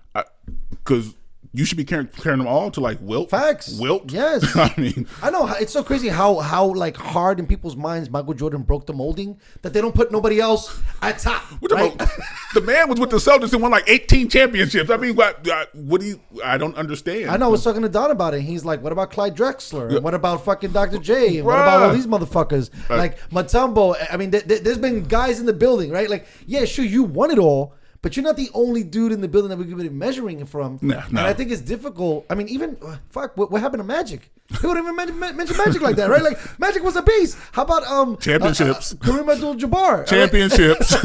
Because you should be comparing them all to like Wilt. Facts. Wilt. Yes. I mean, I know it's so crazy how like hard in people's minds Michael Jordan broke the molding that they don't put nobody else at top. Right? The man was with the Celtics and won like 18 championships. I mean, what do you? I don't understand. I know. I was talking to Don about it. He's like, "What about Clyde Drexler? And what about fucking Dr. J? And what about all these motherfuckers like Mutombo?" I mean, there's been guys in the building, right? Like, yeah, sure, you won it all. But you're not the only dude in the building that we're going to be measuring it from. No. And I think it's difficult. I mean, even, what happened to Magic? He wouldn't even mention Magic like that, right? Like, Magic was a beast. How about championships? Kareem Abdul-Jabbar. Championships.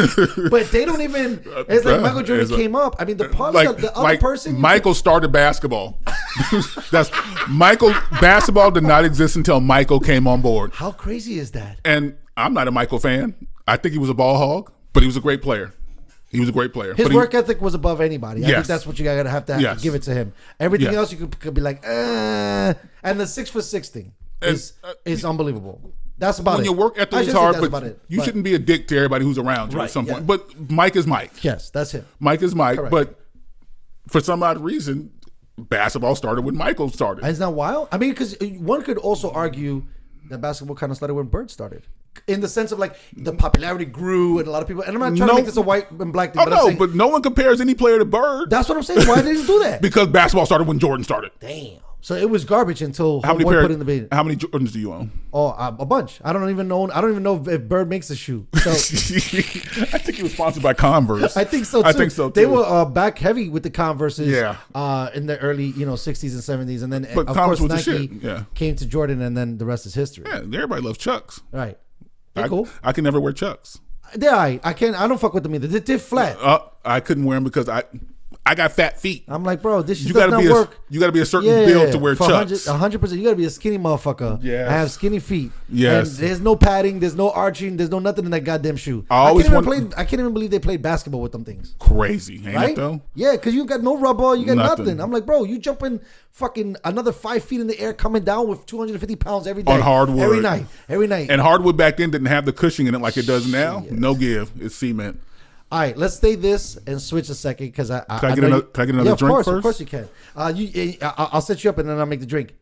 But they don't even, it's like Michael Jordan came up. I mean, the problem like, the other person. Michael started basketball. Michael, basketball did not exist until Michael came on board. How crazy is that? And I'm not a Michael fan. I think he was a ball hog, but he was a great player. He was a great player. His work ethic was above anybody. I think that's what you gotta have to give it to him. Everything else you could be like, and the 6'6" thing is unbelievable. That's about it. When your work ethic is hard, but you shouldn't be a dick to everybody who's around you at some point. But Mike is Mike. Yes, that's him. Mike is Mike. Correct. But for some odd reason, basketball started when Michael started. Isn't that wild? I mean, because one could also argue that basketball kind of started when Bird started. In the sense of like the popularity grew and a lot of people, and I'm not trying to make this a white and black thing. But no one compares any player to Bird. That's what I'm saying. Why didn't he do that? Because basketball started when Jordan started. Damn. So it was garbage until how many Jordans do you own? Oh, a bunch. I don't even know if Bird makes a shoe. So I think he was sponsored by Converse. I think so too. They were back heavy with the Converses. In the early 60s and 70s, and then but of Converse course was Nike came to Jordan, and then the rest is history. Yeah, everybody loves Chucks. Right. They're cool. I can never wear Chucks. Yeah, I can't. I don't fuck with them either. They're flat. I couldn't wear them because I got fat feet. I'm like, bro, this shit does not work. You got to be a certain build to wear Chucks. 100%. You got to be a skinny motherfucker. Yeah. I have skinny feet. Yes. And there's no padding. There's no arching. There's no nothing in that goddamn shoe. I can't even believe they played basketball with them things. Crazy. Ain't it though? Yeah, because you got no rubber. You got nothing. I'm like, bro, you jumping fucking another 5 feet in the air coming down with 250 pounds every day. On hardwood. Every night. And hardwood back then didn't have the cushioning in it like it does now. Yes. No give. It's cement. All right, let's stay this and switch a second because Can I get another drink first? Of course you can. I'll set you up and then I'll make the drink.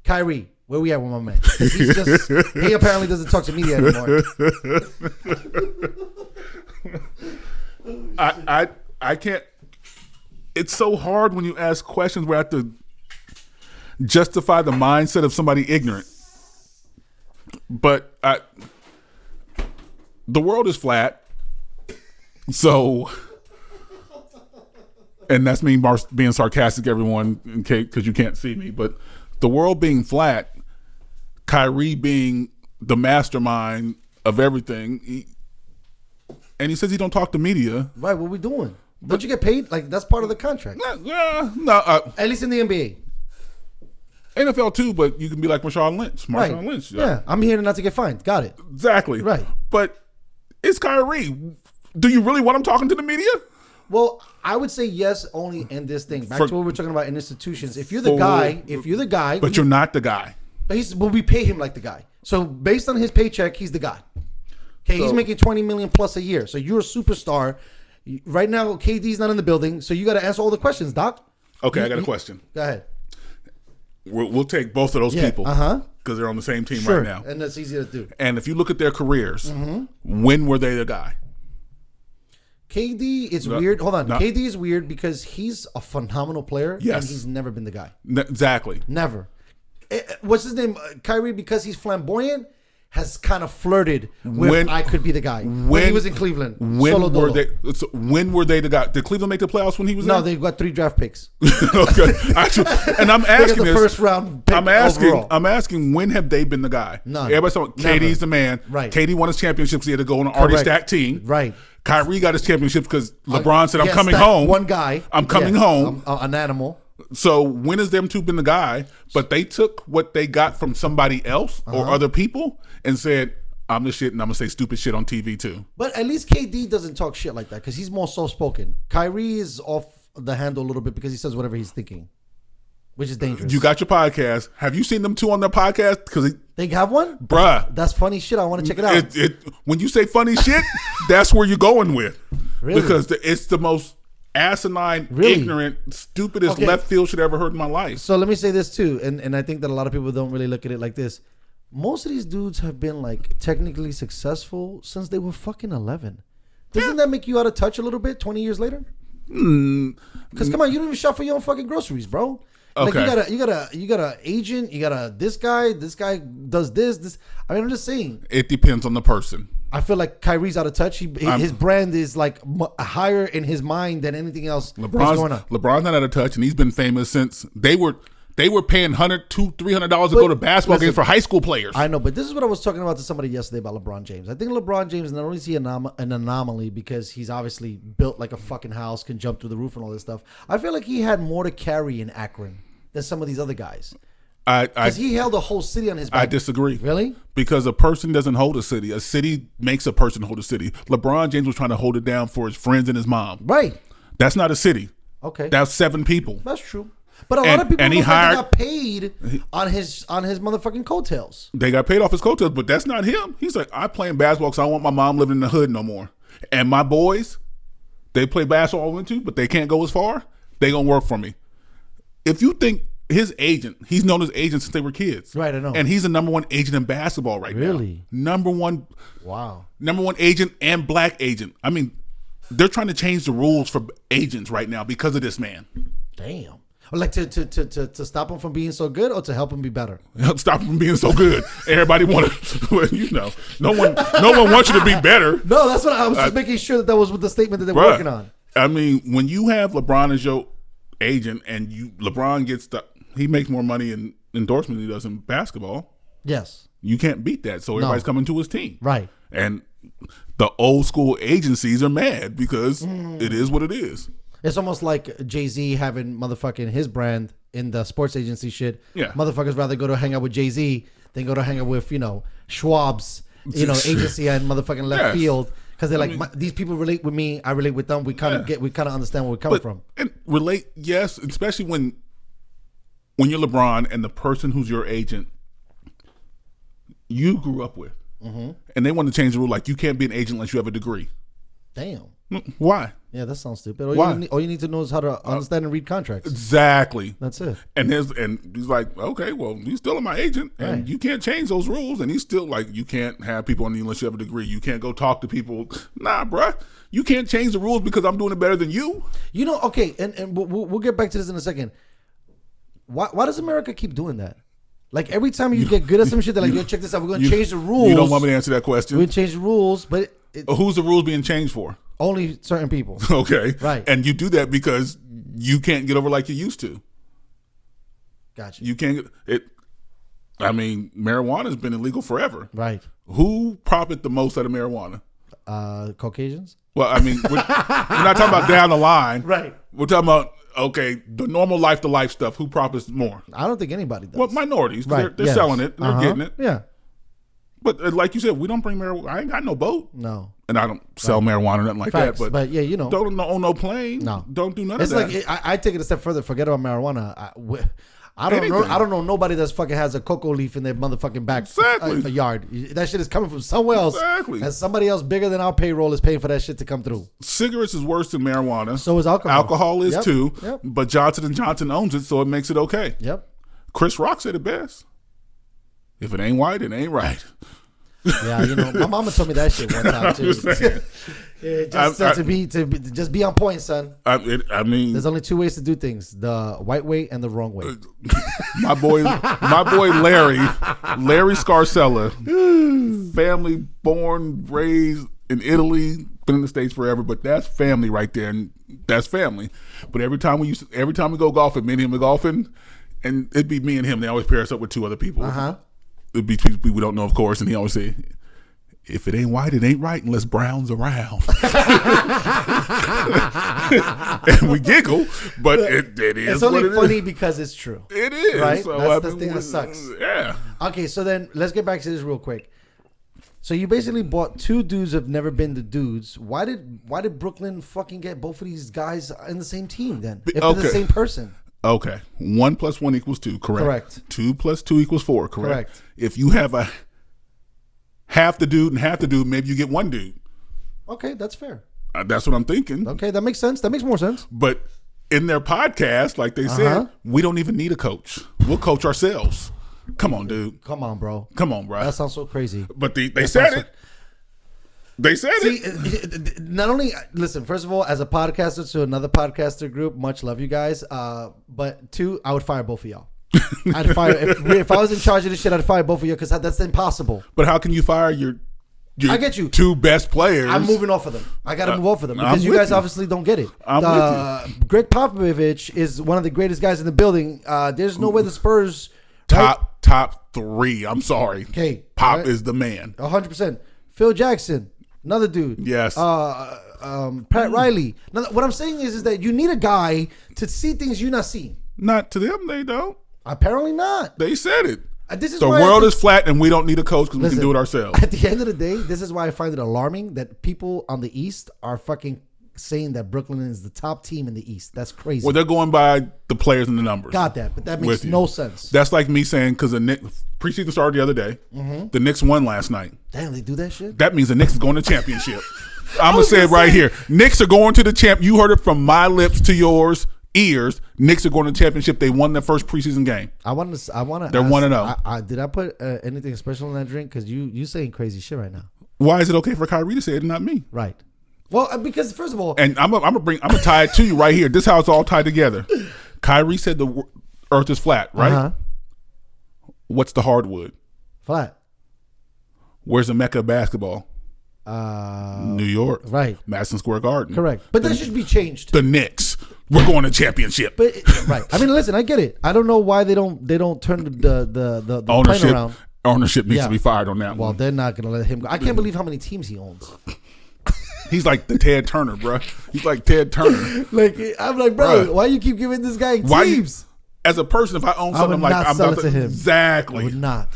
Kyrie, where we at with my man? He apparently doesn't talk to media anymore. I can't. It's so hard when you ask questions where I have to justify the mindset of somebody ignorant. But the world is flat. So, and that's me being sarcastic, everyone, because you can't see me. But the world being flat, Kyrie being the mastermind of everything, and he says he don't talk to media. Right, what we doing? Don't you get paid? Like, that's part of the contract. No. At least in the NBA. NFL too, but you can be like Marshawn Lynch. Lynch. Yeah, I'm here not to get fined. Got it. Exactly. Right. But it's Kyrie. Do you really want him talking to the media? Well, I would say yes, only in this thing. Back to what we're talking about in institutions. If you're the guy. But you're not the guy. But we pay him like the guy. So based on his paycheck, he's the guy. Okay, he's making $20 million plus a year. So you're a superstar. Right now, KD's not in the building, so you got to answer all the questions, Doc. Okay, I got a question. Go ahead. We'll take both of those people because they're on the same team right now. And that's easy to do. And if you look at their careers, when were they the guy? KD is weird. Hold on. KD is weird because he's a phenomenal player and he's never been the guy. Exactly. Never. What's his name? Kyrie, because he's flamboyant, has kind of flirted with I could be the guy. When he was in Cleveland. When were they the guy? Did Cleveland make the playoffs when he was there? No, they got 3 draft picks. Okay. Actually, and I'm asking the first round pick overall. I'm asking when have they been the guy? None. Everybody's talking KD's the man. Right. KD won his championship because he had to go on an already stacked team. Right. Kyrie got his championship because LeBron said, I'm coming home. One guy. I'm coming home. An animal. So when has them two been the guy? But they took what they got from somebody else or other people and said, I'm the shit, and I'm gonna say stupid shit on TV too. But at least KD doesn't talk shit like that because he's more soft-spoken. Kyrie is off the handle a little bit because he says whatever he's thinking, which is dangerous. You got your podcast. Have you seen them two on their podcast? Because they have one? Bruh. That's funny shit. I want to check it out. When you say funny shit, that's where you're going with. Really? Because it's the most asinine, ignorant, stupidest left field shit I ever heard in my life. So let me say this too, and I think that a lot of people don't really look at it like this. Most of these dudes have been like technically successful since they were fucking 11. Doesn't that make you out of touch a little bit 20 years later? Because come on, you don't even shop for your own fucking groceries, bro. Okay. Like you got a agent, you got a this guy does this. I mean, I'm just saying. It depends on the person. I feel like Kyrie's out of touch. His brand is like higher in his mind than anything else that's going on. LeBron's not out of touch, and he's been famous since they were paying $100, $200, $300 to go to basketball games for high school players. I know, but this is what I was talking about to somebody yesterday about LeBron James. I think LeBron James, not only is he an anomaly because he's obviously built like a fucking house, can jump through the roof and all this stuff. I feel like he had more to carry in Akron than some of these other guys. Because he held a whole city on his back. I disagree. Really? Because a person doesn't hold a city. A city makes a person hold a city. LeBron James was trying to hold it down for his friends and his mom. Right. That's not a city. Okay. That's 7 people. That's true. But a lot of people got paid on his motherfucking coattails. They got paid off his coattails, but that's not him. He's like, I'm playing basketball because I don't want my mom living in the hood no more. And my boys, they play basketball I went to, but they can't go as far. They gonna work for me. If you think his agent, he's known as agent since they were kids. Right, I know. And he's the number 1 agent in basketball right now. Really? Number one agent and black agent. I mean, they're trying to change the rules for agents right now because of this man. Damn. Like to stop him from being so good or to help him be better? Stop him from being so good. Everybody want to, no one wants you to be better. No, that's what I was just making sure that was with the statement that they were working on. I mean, when you have LeBron as your agent and LeBron gets he makes more money in endorsement than he does in basketball. Yes. You can't beat that. So everybody's coming to his team. Right. And the old school agencies are mad because it is what it is. It's almost like Jay-Z having motherfucking his brand in the sports agency shit. Yeah. Motherfuckers rather go to hang out with Jay-Z than go to hang out with, Schwab's, agency and motherfucking left field. Because they're like, these people relate with me, I relate with them. We kind of understand where we're coming from. And relate, yes, especially when you're LeBron and the person who's your agent you grew up with. Mm-hmm. And they want to change the rule like you can't be an agent unless you have a degree. Damn. Why? Yeah, that sounds stupid. All you need to know is how to understand and read contracts. Exactly. That's it. And he's like, okay, well, he's still my agent, and you can't change those rules. And he's still like, you can't have people on you unless you have a degree. You can't go talk to people. Nah, bruh. You can't change the rules because I'm doing it better than you. Okay, and we'll get back to this in a second. Why does America keep doing that? Like every time you get good at some shit, they're like, yo, check this out. We're going to change the rules. You don't want me to answer that question. We're going to change the rules, but... Who's the rules being changed for? Only certain people. Okay. Right. And you do that because you can't get over like you used to. Gotcha. You can't get it. I mean, marijuana's been illegal forever. Right. Who profit the most out of marijuana? Caucasians? Well, I mean, we're not talking about down the line. Right. We're talking about, okay, the normal life-to-life stuff. Who profits more? I don't think anybody does. Well, minorities. Right. They're selling it. They're getting it. Yeah. But like you said, we don't bring marijuana. I ain't got no boat. No. And I don't sell marijuana or nothing like Facts, that. But yeah, don't own no plane. No. Don't do none it's of that. It's like I take it a step further. Forget about marijuana. I don't know nobody that's fucking has a cocoa leaf in their motherfucking back yard. That shit is coming from somewhere else. Exactly. And somebody else bigger than our payroll is paying for that shit to come through. Cigarettes is worse than marijuana. So is alcohol. Alcohol is too. Yep. But Johnson & Johnson owns it, so it makes it okay. Yep. Chris Rock said it best. If it ain't white, it ain't right. Yeah, my mama told me that shit one time too. Just be on point, son. I mean, there's only 2 ways to do things: the white way and the wrong way. my boy Larry Scarcella, family born, raised in Italy, been in the States forever, but that's family right there, and that's family. But every time we go golfing, me and him are golfing, and it'd be me and him. They always pair us up with 2 other people. It'd be people we don't know, of course, and he always say, if it ain't white, it ain't right unless brown's around. And we giggle, but it is. It's only funny because it's true. It is. Right? So, that's the thing that sucks. Yeah. Okay, so then let's get back to this real quick. So you basically bought two dudes who've never been the dudes. Why did Brooklyn fucking get both of these guys in the same team then? If they're the same person. Okay. 1 + 1 = 2, correct? Correct. 2 + 2 = 4, correct? Correct. If you have a half the dude and half the dude, maybe you get one dude. Okay, that's fair. That's what I'm thinking. Okay, that makes sense. That makes more sense. But in their podcast, like they said, we don't even need a coach. We'll coach ourselves. Come on, dude. Come on, bro. Come on, bro. That sounds so crazy. But they said it. They said it. Not only, listen, first of all, as a podcaster to another podcaster group, much love you guys. But two, I would fire both of y'all. I'd fire, if I was in charge of this shit, I'd fire both of you because that's impossible. But how can you fire your I get you. two best players? I'm moving off of them. I got to move off of them because you guys obviously don't get it. I'm with you. Greg Popovich is one of the greatest guys in the building. There's no way the Spurs... Top 3. I'm sorry. Okay. Pop is the man. 100%. Phil Jackson, another dude. Yes. Pat Riley. Now, what I'm saying is that you need a guy to see things you're not seeing. Not to them, they don't. Apparently not. They said it. This is the world is flat and we don't need a coach because we can do it ourselves. At the end of the day, this is why I find it alarming that people on the East are fucking saying that Brooklyn is the top team in the East. That's crazy. Well, they're going by the players and the numbers. Got that, but that makes no sense. That's like me saying, because the Knicks preseason started the other day, the Knicks won last night. Damn, they do that shit? That means the Knicks is going to championship. I'm going to say it right here. Knicks are going to the champ. You heard it from my lips to yours ears. Knicks are going to the championship. They won their first preseason game. I want to. They're 1-0. Did I put anything special in that drink? Because you saying crazy shit right now. Why is it okay for Kyrie to say it and not me? Right. Well, because first of all, and I'm gonna tie it to you right here. This is how it's all tied together. Kyrie said the Earth is flat, right? What's the hardwood? Flat. Where's the Mecca of basketball? New York, right? Madison Square Garden, correct. But that should be changed. The Knicks, we're going to championship. But right. I mean, listen, I get it. I don't know why they don't turn the ownership plane around. Ownership needs to be fired on that one. Well, they're not gonna let him go. I can't believe how many teams he owns. He's like the Ted Turner, bro. He's like Ted Turner. I'm like, bro, why you keep giving this guy teams? As a person, if I own something, I'm sell it to him. Exactly. I would not.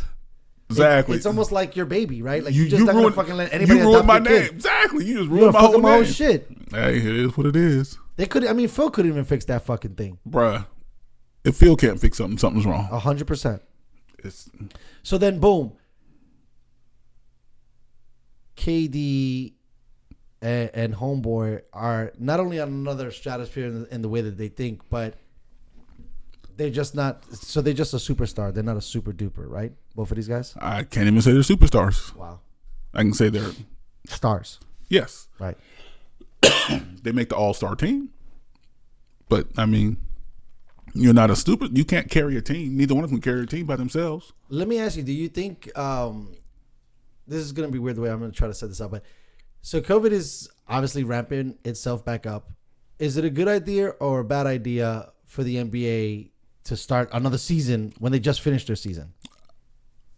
Exactly. It's almost like your baby, right? Like you just not gonna fucking let anybody you ruined my name. Kid. Exactly. You just ruined my whole name. Shit. Hey, it is what it is. They could. I mean, Phil couldn't even fix that fucking thing, bruh. If Phil can't fix something, something's wrong. 100%. So then, boom. KD and Homeboy are not only on another stratosphere in the way that they think, but they're just not. So they're just a superstar. They're not a super duper, right? Both of these guys. I can't even say they're superstars. Wow. I can say they're stars. Yes. Right. They make the all-star team, but I mean, you're not a stupid. You can't carry a team. Neither one of them can carry a team by themselves. Let me ask you: do you think this is going to be weird the way I'm going to try to set this up? But so COVID is obviously ramping itself back up. Is it a good idea or a bad idea for the NBA to start another season when they just finished their season?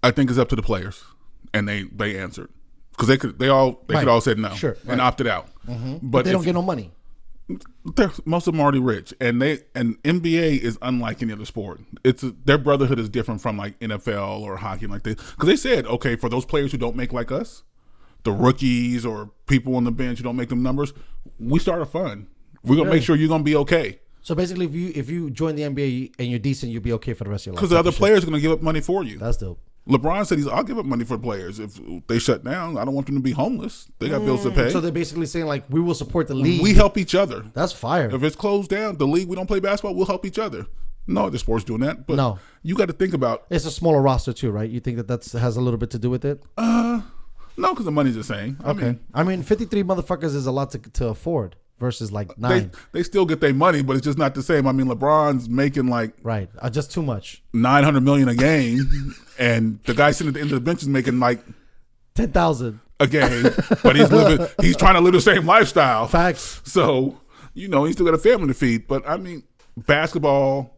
I think it's up to the players, and they answered because they could all said no and opted out. Mm-hmm. But they don't get no money. Most of them are already rich, and NBA is unlike any other sport. Their brotherhood is different from like NFL or hockey like this because they said, okay, for those players who don't make like us, the rookies or people on the bench who don't make them numbers, we start a fund. We're gonna make sure you're gonna be okay. So basically, if you join the NBA and you're decent, you'll be okay for the rest of your life. Because the other players are gonna give up money for you. That's dope. LeBron said I'll give up money for players if they shut down. I don't want them to be homeless. They got bills to pay. So they're basically saying like we will support the league. We help each other. That's fire. If it's closed down, the league we don't play basketball, we'll help each other. No other sports doing that. But no, you got to think about it's a smaller roster too, right? You think that has a little bit to do with it? No, because the money's the same. Okay. I mean 53 motherfuckers is a lot to afford. Versus like 9. They still get their money, but it's just not the same. I mean, LeBron's making like just too much, $900 million a game, and the guy sitting at the end of the bench is making like 10,000 a game. But he's trying to live the same lifestyle. Facts. So he's still got a family to feed. But I mean, basketball.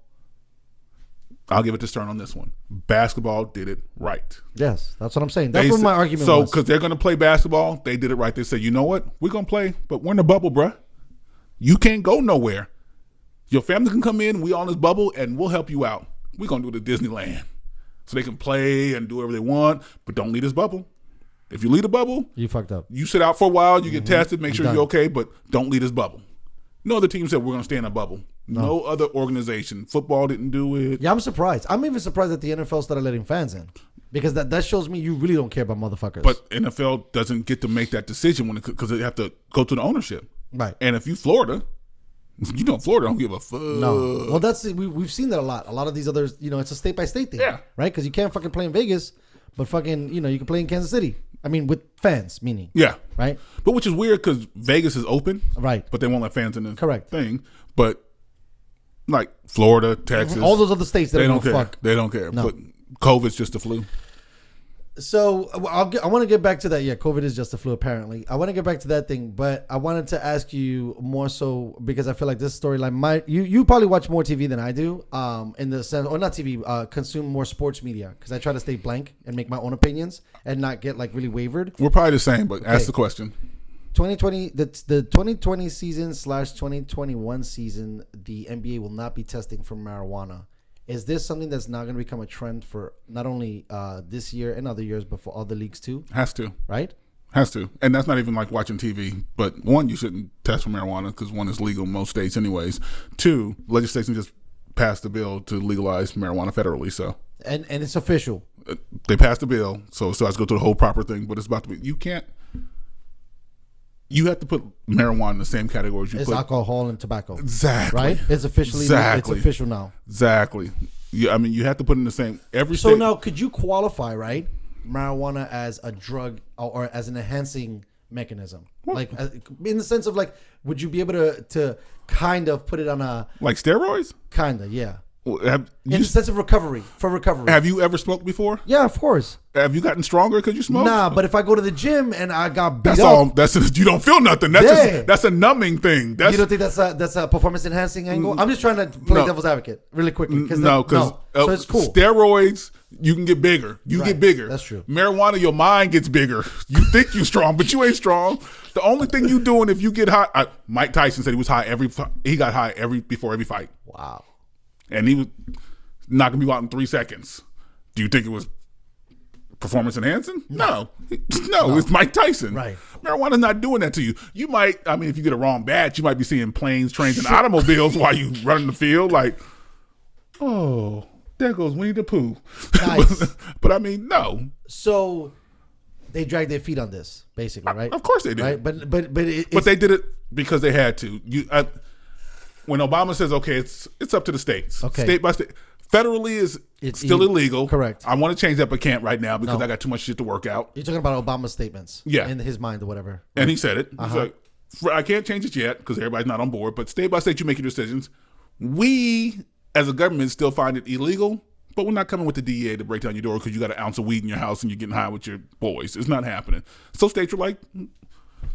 I'll give it to Stern on this one. Basketball did it right. Yes, that's what I'm saying. That's what my argument was. So because they're going to play basketball, they did it right. They said, you know what? We're going to play, but we're in the bubble, bruh. You can't go nowhere. Your family can come in, we all in this bubble, and we'll help you out. We're going to do it at Disneyland. So they can play and do whatever they want, but don't leave this bubble. If you leave the bubble, you fucked up. you sit out for a while, you get tested, make sure done. you're okay, but don't leave this bubble. No other team said we're going to stay in a bubble. No other organization. Football didn't do it. Yeah, I'm surprised. I'm even surprised that the NFL started letting fans in. Because that shows me you really don't care about motherfuckers. But NFL doesn't get to make that decision because they have to go to the ownership. Right. And if you Florida, Florida don't give a fuck. No. Well, we've seen that a lot. A lot of these others, it's a state by state thing. Yeah. Right? Because you can't fucking play in Vegas, but fucking, you can play in Kansas City. I mean, with fans, meaning. Yeah. Right? But which is weird because Vegas is open. Right. But they won't let fans in the Correct. thing. But like Florida, Texas. All those other states, they don't care. Fuck. They don't care. No. But COVID's just the flu. So I want to get back to that. Yeah, COVID is just a flu, apparently. I want to get back to that thing, but I wanted to ask you more so because I feel like this storyline you probably watch more TV than I do, in the sense, or not TV, consume more sports media because I try to stay blank and make my own opinions and not get like really wavered. We're probably the same, but ask the question. 2020, the 2020 season / 2021 season, the NBA will not be testing for marijuana. Is this something that's now going to become a trend for not only this year and other years, but for other leagues too? Has to. Right? Has to. And that's not even like watching TV. But one, you shouldn't test for marijuana because one, is legal in most states anyways. Two, legislation just passed a bill to legalize marijuana federally. So and it's official. They passed the bill. So it has to go through the whole proper thing. But it's about to be. You have to put marijuana in the same category as you it's put alcohol and tobacco. Exactly. Right? It's officially it's official now. Exactly. I mean, you have to put in the same every So state. now could you qualify, right, marijuana as a drug or as an enhancing mechanism? Like in the sense of like, would you be able to kind of put it on a like steroids? Kind of, yeah. In the sense of recovery. Have you ever smoked before? Yeah, of course. Have you gotten stronger because you smoked? Nah, but if I go to the gym and I got beat that's up, all. You don't feel nothing. That's a numbing thing. You don't think that's a performance enhancing angle? I'm just trying to play devil's advocate really quickly. So it's cool. Steroids, you can get bigger. You get bigger. That's true. Marijuana, your mind gets bigger. You think you're strong, but you ain't strong. The only thing you doing if you get high, Mike Tyson said he was high he got high before every fight. Wow. And he was knocking people out in 3 seconds. Do you think it was performance enhancing? No, it's Mike Tyson. Right. Marijuana's not doing that to you. You might, if you get a wrong batch, you might be seeing planes, trains, and automobiles while you running the field. Like, oh, there goes Winnie the Pooh. Nice. But no. So they dragged their feet on this, basically, right? Of course they did. Right? But they did it because they had to. When Obama says, okay, it's up to the states. Okay. State by state. Federally it's still illegal. Correct. I want to change that, but can't right now because I got too much shit to work out. You're talking about Obama's statements. Yeah. In his mind or whatever. And he said it. He's like, I can't change it yet because everybody's not on board, but state by state, you make your decisions. We, as a government, still find it illegal, but we're not coming with the DEA to break down your door because you got an ounce of weed in your house and you're getting high with your boys. It's not happening. So states are like...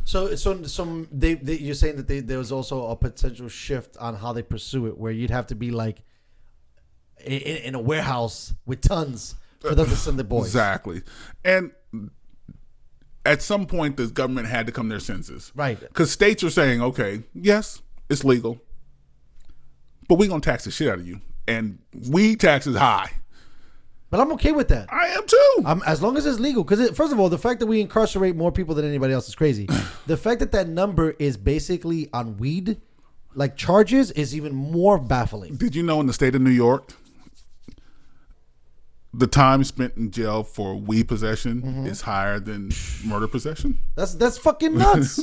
So you're saying that there was also a potential shift on how they pursue it, where you'd have to be like in a warehouse with tons for them to send the boys. Exactly. And at some point, the government had to come to their senses. Right. Because states are saying, okay, yes, it's legal, but we're going to tax the shit out of you. And weed tax is high. But I'm okay with that. I am too. As long as it's legal. Because first of all, the fact that we incarcerate more people than anybody else is crazy. The fact that number is basically on weed, like charges, is even more baffling. Did you know in the state of New York, the time spent in jail for weed possession is higher than murder possession? That's fucking nuts.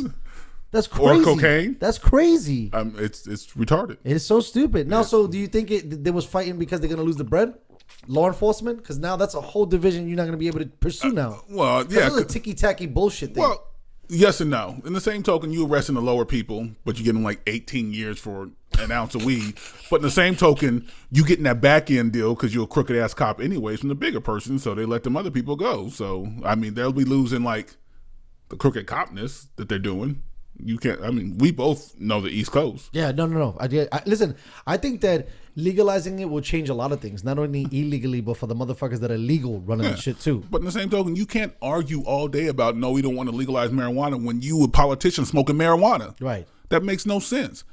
That's crazy. Or cocaine? That's crazy. It's retarded. It's so stupid. Now, so do you think they was fighting because they're going to lose the bread? Law enforcement? Because now that's a whole division you're not going to be able to pursue now. Well, yeah. That's a ticky-tacky bullshit thing. Well, yes and no. In the same token, you arresting the lower people, but you get them like 18 years for an ounce of weed. But in the same token, you getting that back end deal because you're a crooked ass cop anyways from the bigger person, so they let them other people go. So, they'll be losing like the crooked copness that they're doing. You can't. We both know the East Coast. Yeah, no. Listen, I think that legalizing it will change a lot of things, not only illegally, but for the motherfuckers that are legal running that shit too. But in the same token, you can't argue all day about no, we don't want to legalize marijuana when you a politician smoking marijuana. Right. That makes no sense.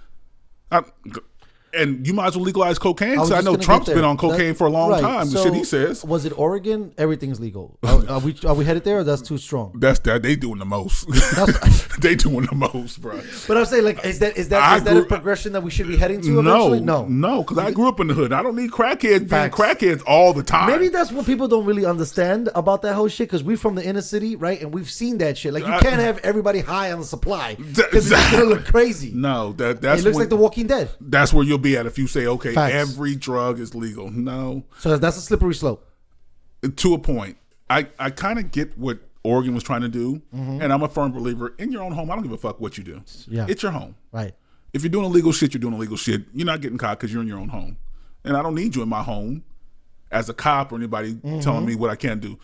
And you might as well legalize cocaine. was Because I just know gonna Trump's get been there. on cocaine for a long Right. time. The So, shit he says. Was it Oregon? Everything's legal. Are we headed there, or that's too strong? That's that. They doing the most. They doing the most, bro. But I'm saying, like, is that a progression that we should be heading to eventually? No. Because I grew up in the hood. I don't need crackheads Facts. being crackheads all the time. Maybe that's what people don't really understand about that whole shit, because we're from the inner city, right? And we've seen that shit. Like, you can't have everybody high on the supply because it's gonna look crazy. No, that's it looks like The Walking Dead. That's where you'll be at if you say, okay, Facts. every drug is legal. No. So that's a slippery slope. To a point. I kind of get what Oregon was trying to do, and I'm a firm believer in your own home. I don't give a fuck what you do. Yeah. It's your home. Right. If you're doing illegal shit, you're doing illegal shit. You're not getting caught because you're in your own home. And I don't need you in my home as a cop or anybody telling me what I can't do.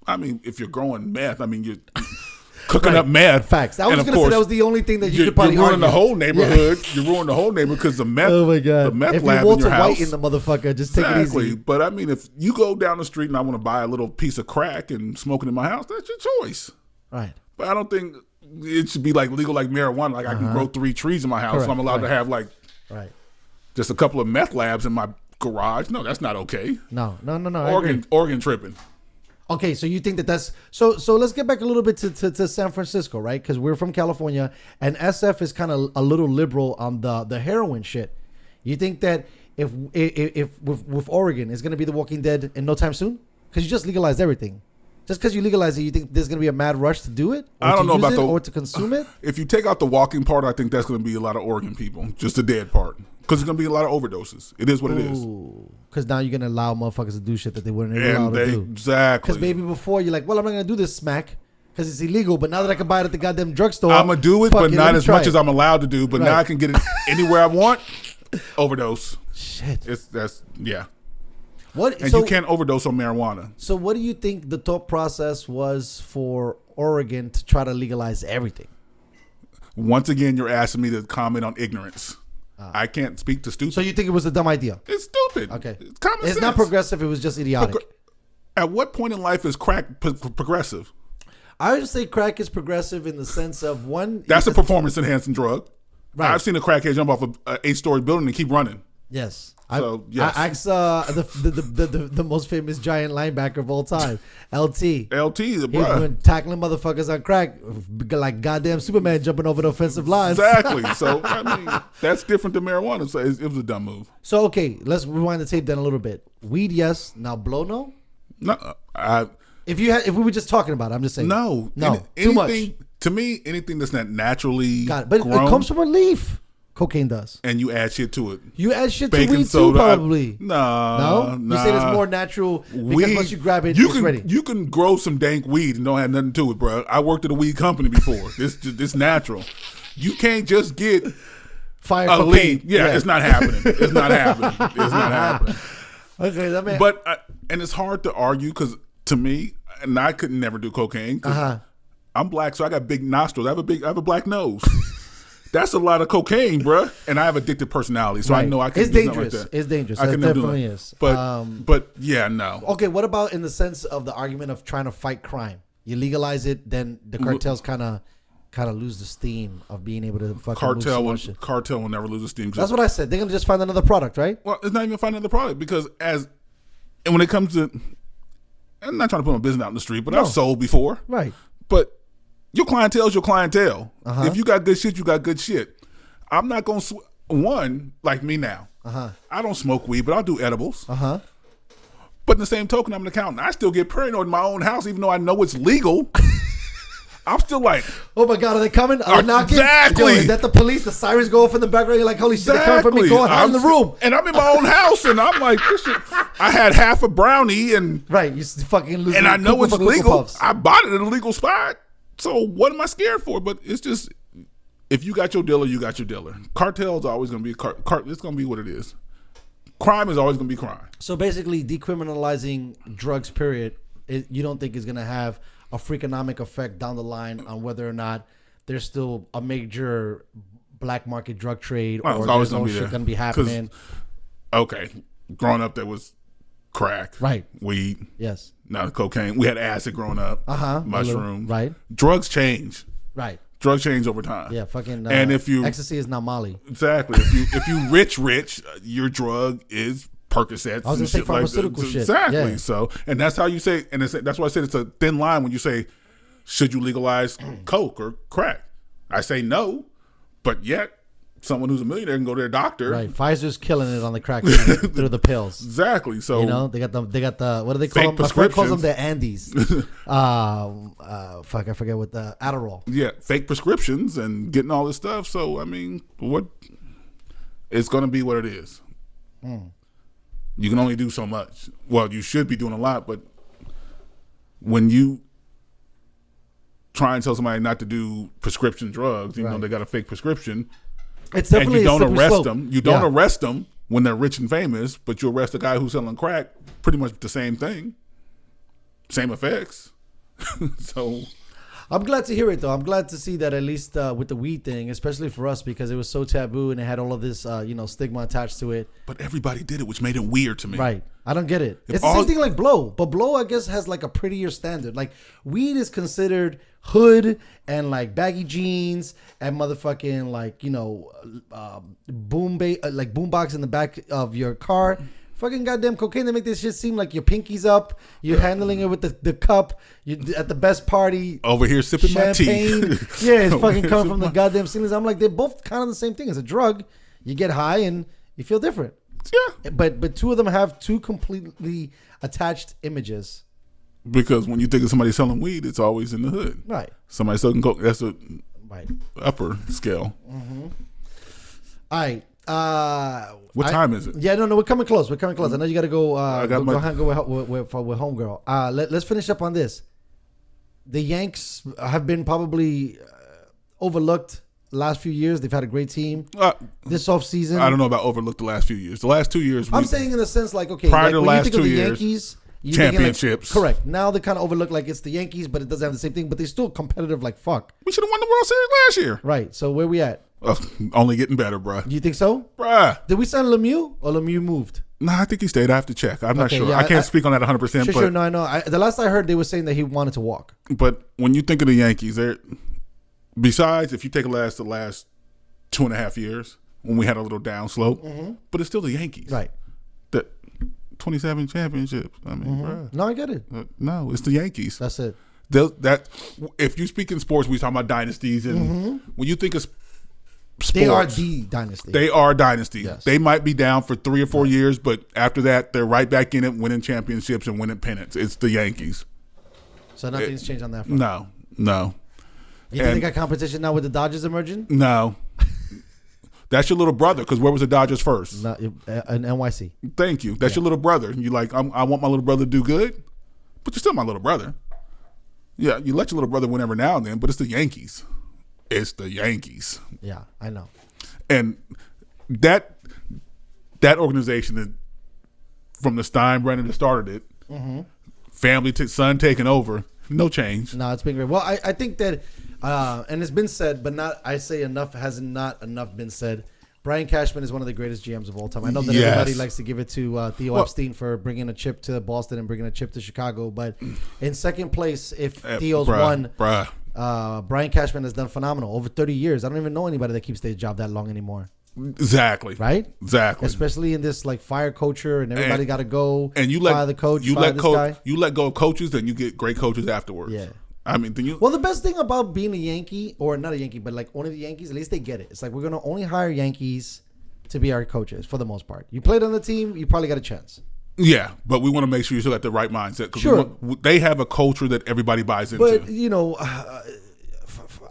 I mean, if you're growing meth, I mean, you're cooking up meth. Facts. I was going to say that was the only thing that you could probably You're ruining argue. the whole neighborhood. You're ruining the whole neighborhood because the meth. Oh my god! The meth if lab you're in your Walter house. White in the motherfucker, just take it easy. But I mean, if you go down the street and I want to buy a little piece of crack and smoke it in my house, that's your choice. Right. But I don't think it should be like legal like marijuana. Like I can grow 3 trees in my house, so I'm allowed to have like just a couple of meth labs in my garage. No, that's not okay. No. Oregon tripping. Okay, so you think that's so let's get back a little bit to San Francisco, right? Because we're from California, and SF is kind of a little liberal on the heroin shit. You think that if with Oregon, it's going to be The Walking Dead in no time soon? Because you just legalized everything. Just because you legalize it, you think there's going to be a mad rush to do it? I don't know about or to consume it? If you take out the walking part, I think that's going to be a lot of Oregon people. Just the dead part. Because it's going to be a lot of overdoses. It is what it is. Because now you're going to allow motherfuckers to do shit that they wouldn't ever allow to do. Exactly. Because maybe before you're like, well, I'm not going to do this smack because it's illegal. But now that I can buy it at the goddamn drugstore, I'm going to do it, but not as much as I'm allowed to do. But now I can get it anywhere I want. Overdose. Shit. Yeah. And you can't overdose on marijuana. So what do you think the thought process was for Oregon to try to legalize everything? Once again, you're asking me to comment on ignorance. I can't speak to stupid. So you think it was a dumb idea? It's stupid. Okay. It's common sense. It's not progressive. It was just idiotic. At what point in life is crack progressive? I would say crack is progressive in the sense of one. That's a performance-enhancing drug. Right. I've seen a crackhead jump off an 8-story building and keep running. Yes. So, yes. I saw the most famous giant linebacker of all time, LT. The He went tackling motherfuckers on crack like goddamn Superman jumping over the offensive lines. Exactly. So, I mean, that's different than marijuana. So it was a dumb move. So, okay, let's rewind the tape down a little bit. Weed, yes. Now, blow, no? No. If we were just talking about it, I'm just saying. No. Too much. To me, anything that's not naturally But grown, it comes from a leaf. Cocaine does. And you add shit to it. You add shit Baking to weed soda, too, probably. No? You say it's more natural because once you grab it, it's ready. You can grow some dank weed and don't have nothing to it, bro. I worked at a weed company before. This natural. You can't just get fire a cocaine. leaf. Yeah, it's not happening. It's not happening. It's not happening. Okay, that man. But and it's hard to argue because to me, and I could never do cocaine. I'm black, so I got big nostrils. I have a black nose. That's a lot of cocaine, bruh. And I have addictive personality, so I know I can do something like that. It's dangerous. It definitely is. But yeah, no. Okay, what about in the sense of the argument of trying to fight crime? You legalize it, then the cartels kind of lose the steam of being able to fucking cartel will never lose the steam. That's what I said. They're gonna just find another product, right? Well, it's not even find another product because and when it comes to, I'm not trying to put my business out in the street, but I've sold before, right? But your clientele is your clientele. If you got good shit, you got good shit. I'm not going to, like me now. I don't smoke weed, but I'll do edibles. But in the same token, I'm an accountant. I still get paranoid in my own house, even though I know it's legal. I'm still like, oh my God, are they coming? Are they knocking? Exactly. Yo, is that the police? The sirens go off in the background. You're like, holy shit, they're coming for me. Go ahead in the room. And I'm in my own house, and I'm like, this shit. I had half a brownie, and you fucking lose. And I know it's legal. I bought it at a legal spot. So what am I scared for? But it's just, if you got your dealer, you got your dealer. Cartel's always going to be it's going to be what it is. Crime is always going to be crime. So basically, decriminalizing drugs, period, you don't think is going to have a freakonomic effect down the line on whether or not there's still a major black market drug trade or there's no shit going to be happening? Okay, growing up, there was crack, right? Weed, yes. Now cocaine. We had acid growing up, mushroom, right? Drugs change, right? Drug change over time. Yeah, fucking. And if you ecstasy is not Molly. Exactly. If you rich, your drug is Percocets. I was gonna say pharmaceutical shit. Exactly. Yeah. So, and that's how you say, and that's why I said it's a thin line when you say, should you legalize coke or crack? I say no, but yet someone who's a millionaire can go to their doctor. Right. Pfizer's killing it on the crack through the pills. Exactly. So you know they got the what do they call them? My friend calls them the Andes. Fuck, I forget what the Adderall. Yeah, fake prescriptions and getting all this stuff. So I mean, what? It's going to be what it is. You can only do so much. Well, you should be doing a lot, but when you try and tell somebody not to do prescription drugs, even though they got a fake prescription. It's definitely and you don't arrest slope. them. You don't arrest them when they're rich and famous, but you arrest a guy who's selling crack. Pretty much the same thing, same effects. So, I'm glad to hear it though. I'm glad to see that at least with the weed thing, especially for us because it was so taboo and it had all of this stigma attached to it. But everybody did it, which made it weird to me. Right. I don't get it. It's the same thing like blow, but blow I guess has like a prettier standard. Like weed is considered hood and like baggy jeans and motherfucking like boombox in the back of your car. Fucking goddamn cocaine, they make this shit seem like your pinky's up. You're handling it with the cup. You at the best party. Over here sipping champagne. my tea. Yeah, it's fucking coming from the goddamn ceilings. I'm like, they're both kind of the same thing. It's a drug. You get high and you feel different. Yeah. But two of them have two completely attached images. Because when you think of somebody selling weed, it's always in the hood. Right. Somebody selling coke, that's a right upper scale. Mm-hmm. All right. What time is it? Yeah, no, we're coming close. I know you got to go. Go with homegirl. Let's finish up on this. The Yanks have been probably overlooked last few years. They've had a great team. This offseason. I don't know about overlooked the last few years. The last 2 years. I'm saying in the sense like, okay, prior like, to the when last you think 2 of the years, Yankees, championships. Like, correct. Now they kind of overlook like it's the Yankees, but it doesn't have the same thing. But they're still competitive like fuck. We should have won the World Series last year. Right. So where we at? Only getting better, bruh. Do you think so? Bruh. Did we sign Lemieux or Lemieux moved? Nah, I think he stayed. I have to check. I'm not sure. Yeah, I can't speak on that 100%. Sure. No, I know. The last I heard, they were saying that he wanted to walk. But when you think of the Yankees, besides if you take the last 2.5 years when we had a little down slope, but it's still the Yankees. Right. The 27 championships. I mean, bruh. No, I get it. No, it's the Yankees. That's it. If you speak in sports, we talk about dynasties, and when you think of sports, they are the dynasty. They are a dynasty. Yes. They might be down for 3 or 4 years, but after that, they're right back in it, winning championships and winning pennants. It's the Yankees. So nothing's changed on that front. No. You think they got competition now with the Dodgers emerging? No. That's your little brother, because where was the Dodgers first? In NYC. Thank you. That's your little brother. You like, I want my little brother to do good, but you're still my little brother. Yeah, you let your little brother win every now and then, but it's the Yankees. It's the Yankees. Yeah, I know. And that organization, that from the Steinbrenner that started it, family son taking over, no change. No, it's been great. Well, I think that, and it's been said, but not, I say enough, has not enough been said. Brian Cashman is one of the greatest GMs of all time. I know that everybody likes to give it to Theo Epstein for bringing a chip to Boston and bringing a chip to Chicago, but in second place, if Theo's won, Brian Cashman has done phenomenal. Over 30 years. I don't even know anybody that keeps their job that long anymore. Exactly. Right? Exactly. Especially in this like fire culture and everybody got to go. And you fire the coach, you let go of coaches, then you get great coaches afterwards. Yeah. I mean, well, the best thing about being a Yankee, or not a Yankee, but like one of the Yankees, at least they get it. It's like we're going to only hire Yankees to be our coaches for the most part. You played on the team, you probably got a chance. Yeah, but we want to make sure you still got the right mindset. Sure. They have a culture that everybody buys into. But,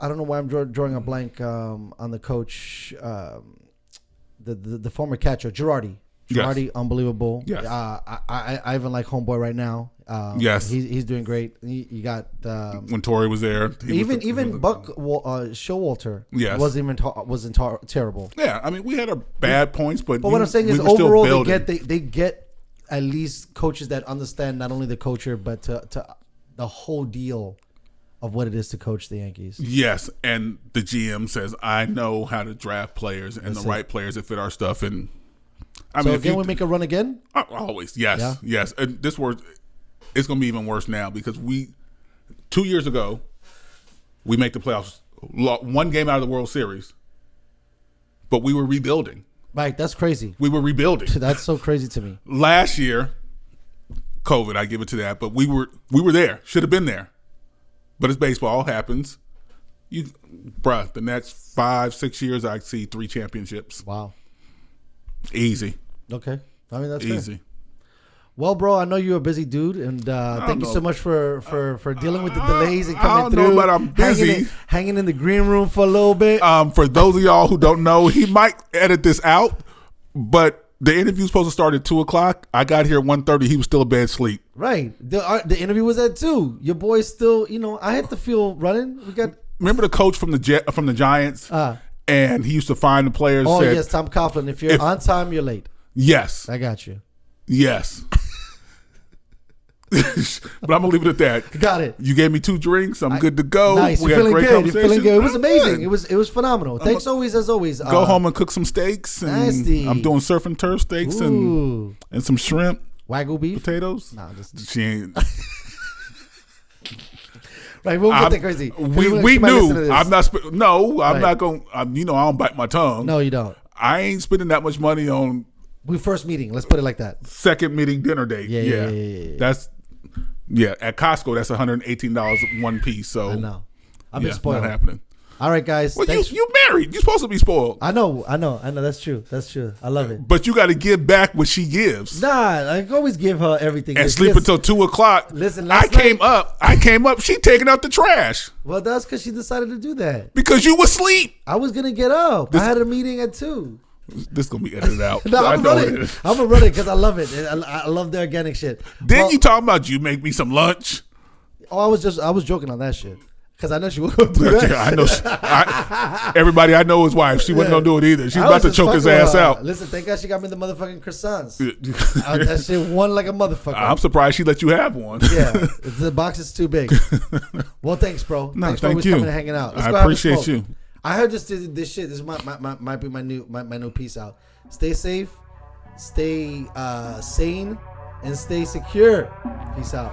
I don't know why I'm drawing a blank on the coach, the former catcher, Girardi. Girardi, yes. Unbelievable. Yes. I even like homeboy right now. Yes. He's doing great. You got when Torrey was there. Even Buck Showalter wasn't terrible. Yeah, I mean we had our bad points, but what I'm saying is overall they get at least coaches that understand not only the culture but to the whole deal of what it is to coach the Yankees. Yes, and the GM says I know how to draft players and right players that fit our stuff. And I mean, can we make a run again? Always, yes, yes. And it's going to be even worse now because 2 years ago we make the playoffs one game out of the World Series, but we were rebuilding. Right, that's crazy. We were rebuilding. That's so crazy to me. Last year, COVID, I give it to that, but we were there. Should have been there. But it's baseball, happens. The next 5-6 years, I see 3 championships. Wow. Easy. Okay. I mean, that's easy. Fair. Well, bro, I know you're a busy dude, and thank you so much for dealing with the delays and coming through. I don't know, but I'm busy. Hanging in the green room for a little bit. For those of y'all who don't know, he might edit this out, but the interview's supposed to start at 2:00. I got here at 1:30. He was still in bed asleep. Right. The interview was at 2. Your boy's still, I had the field running. Remember the coach from the Giants? And he used to find the players. Oh, yes, Tom Coughlin. If you're on time, you're late. Yes. I got you. Yes. But I'm gonna leave it at that. Got it. You gave me 2 drinks. I'm good to go. Nice. We You're had feeling great good. You're feeling good. It was amazing. Good. It was phenomenal. Thanks as always. Go home and cook some steaks. And nasty. I'm doing surf and turf steaks and some shrimp. Wagyu beef. Potatoes. No, just she ain't. Right, we'll get that crazy. We knew. I'm not. I'm not going. I don't bite my tongue. No, you don't. I ain't spending that much money on. First meeting. Let's put it like that. Second meeting, dinner date. Yeah. That's. Yeah, at Costco, that's $118 one piece. So I know. I've been spoiled. Not happening. All right, guys. Well, you married. You're supposed to be spoiled. I know. That's true. I love it. But you got to give back what she gives. Nah, I always give her everything. And sleep until 2:00. Listen, I came up. She taking out the trash. Well, that's because she decided to do that. Because you was asleep. I was gonna get up. I had a meeting at 2. This is gonna be edited out. No, I'm gonna run it because I love it. I love the organic shit. Then you talking about you make me some lunch? Oh, I was joking on that shit because I know she was gonna do that. I know. Everybody I know his wife. She wasn't gonna do it either. She was about to choke his ass out. Listen, thank God she got me the motherfucking croissants. That shit won like a motherfucker. I'm surprised she let you have one. Yeah, the box is too big. Well, thanks, bro. No, thanks for always coming and hanging out. I appreciate you. I heard this shit. This might be my new piece out. Stay safe, stay sane, and stay secure. Peace out.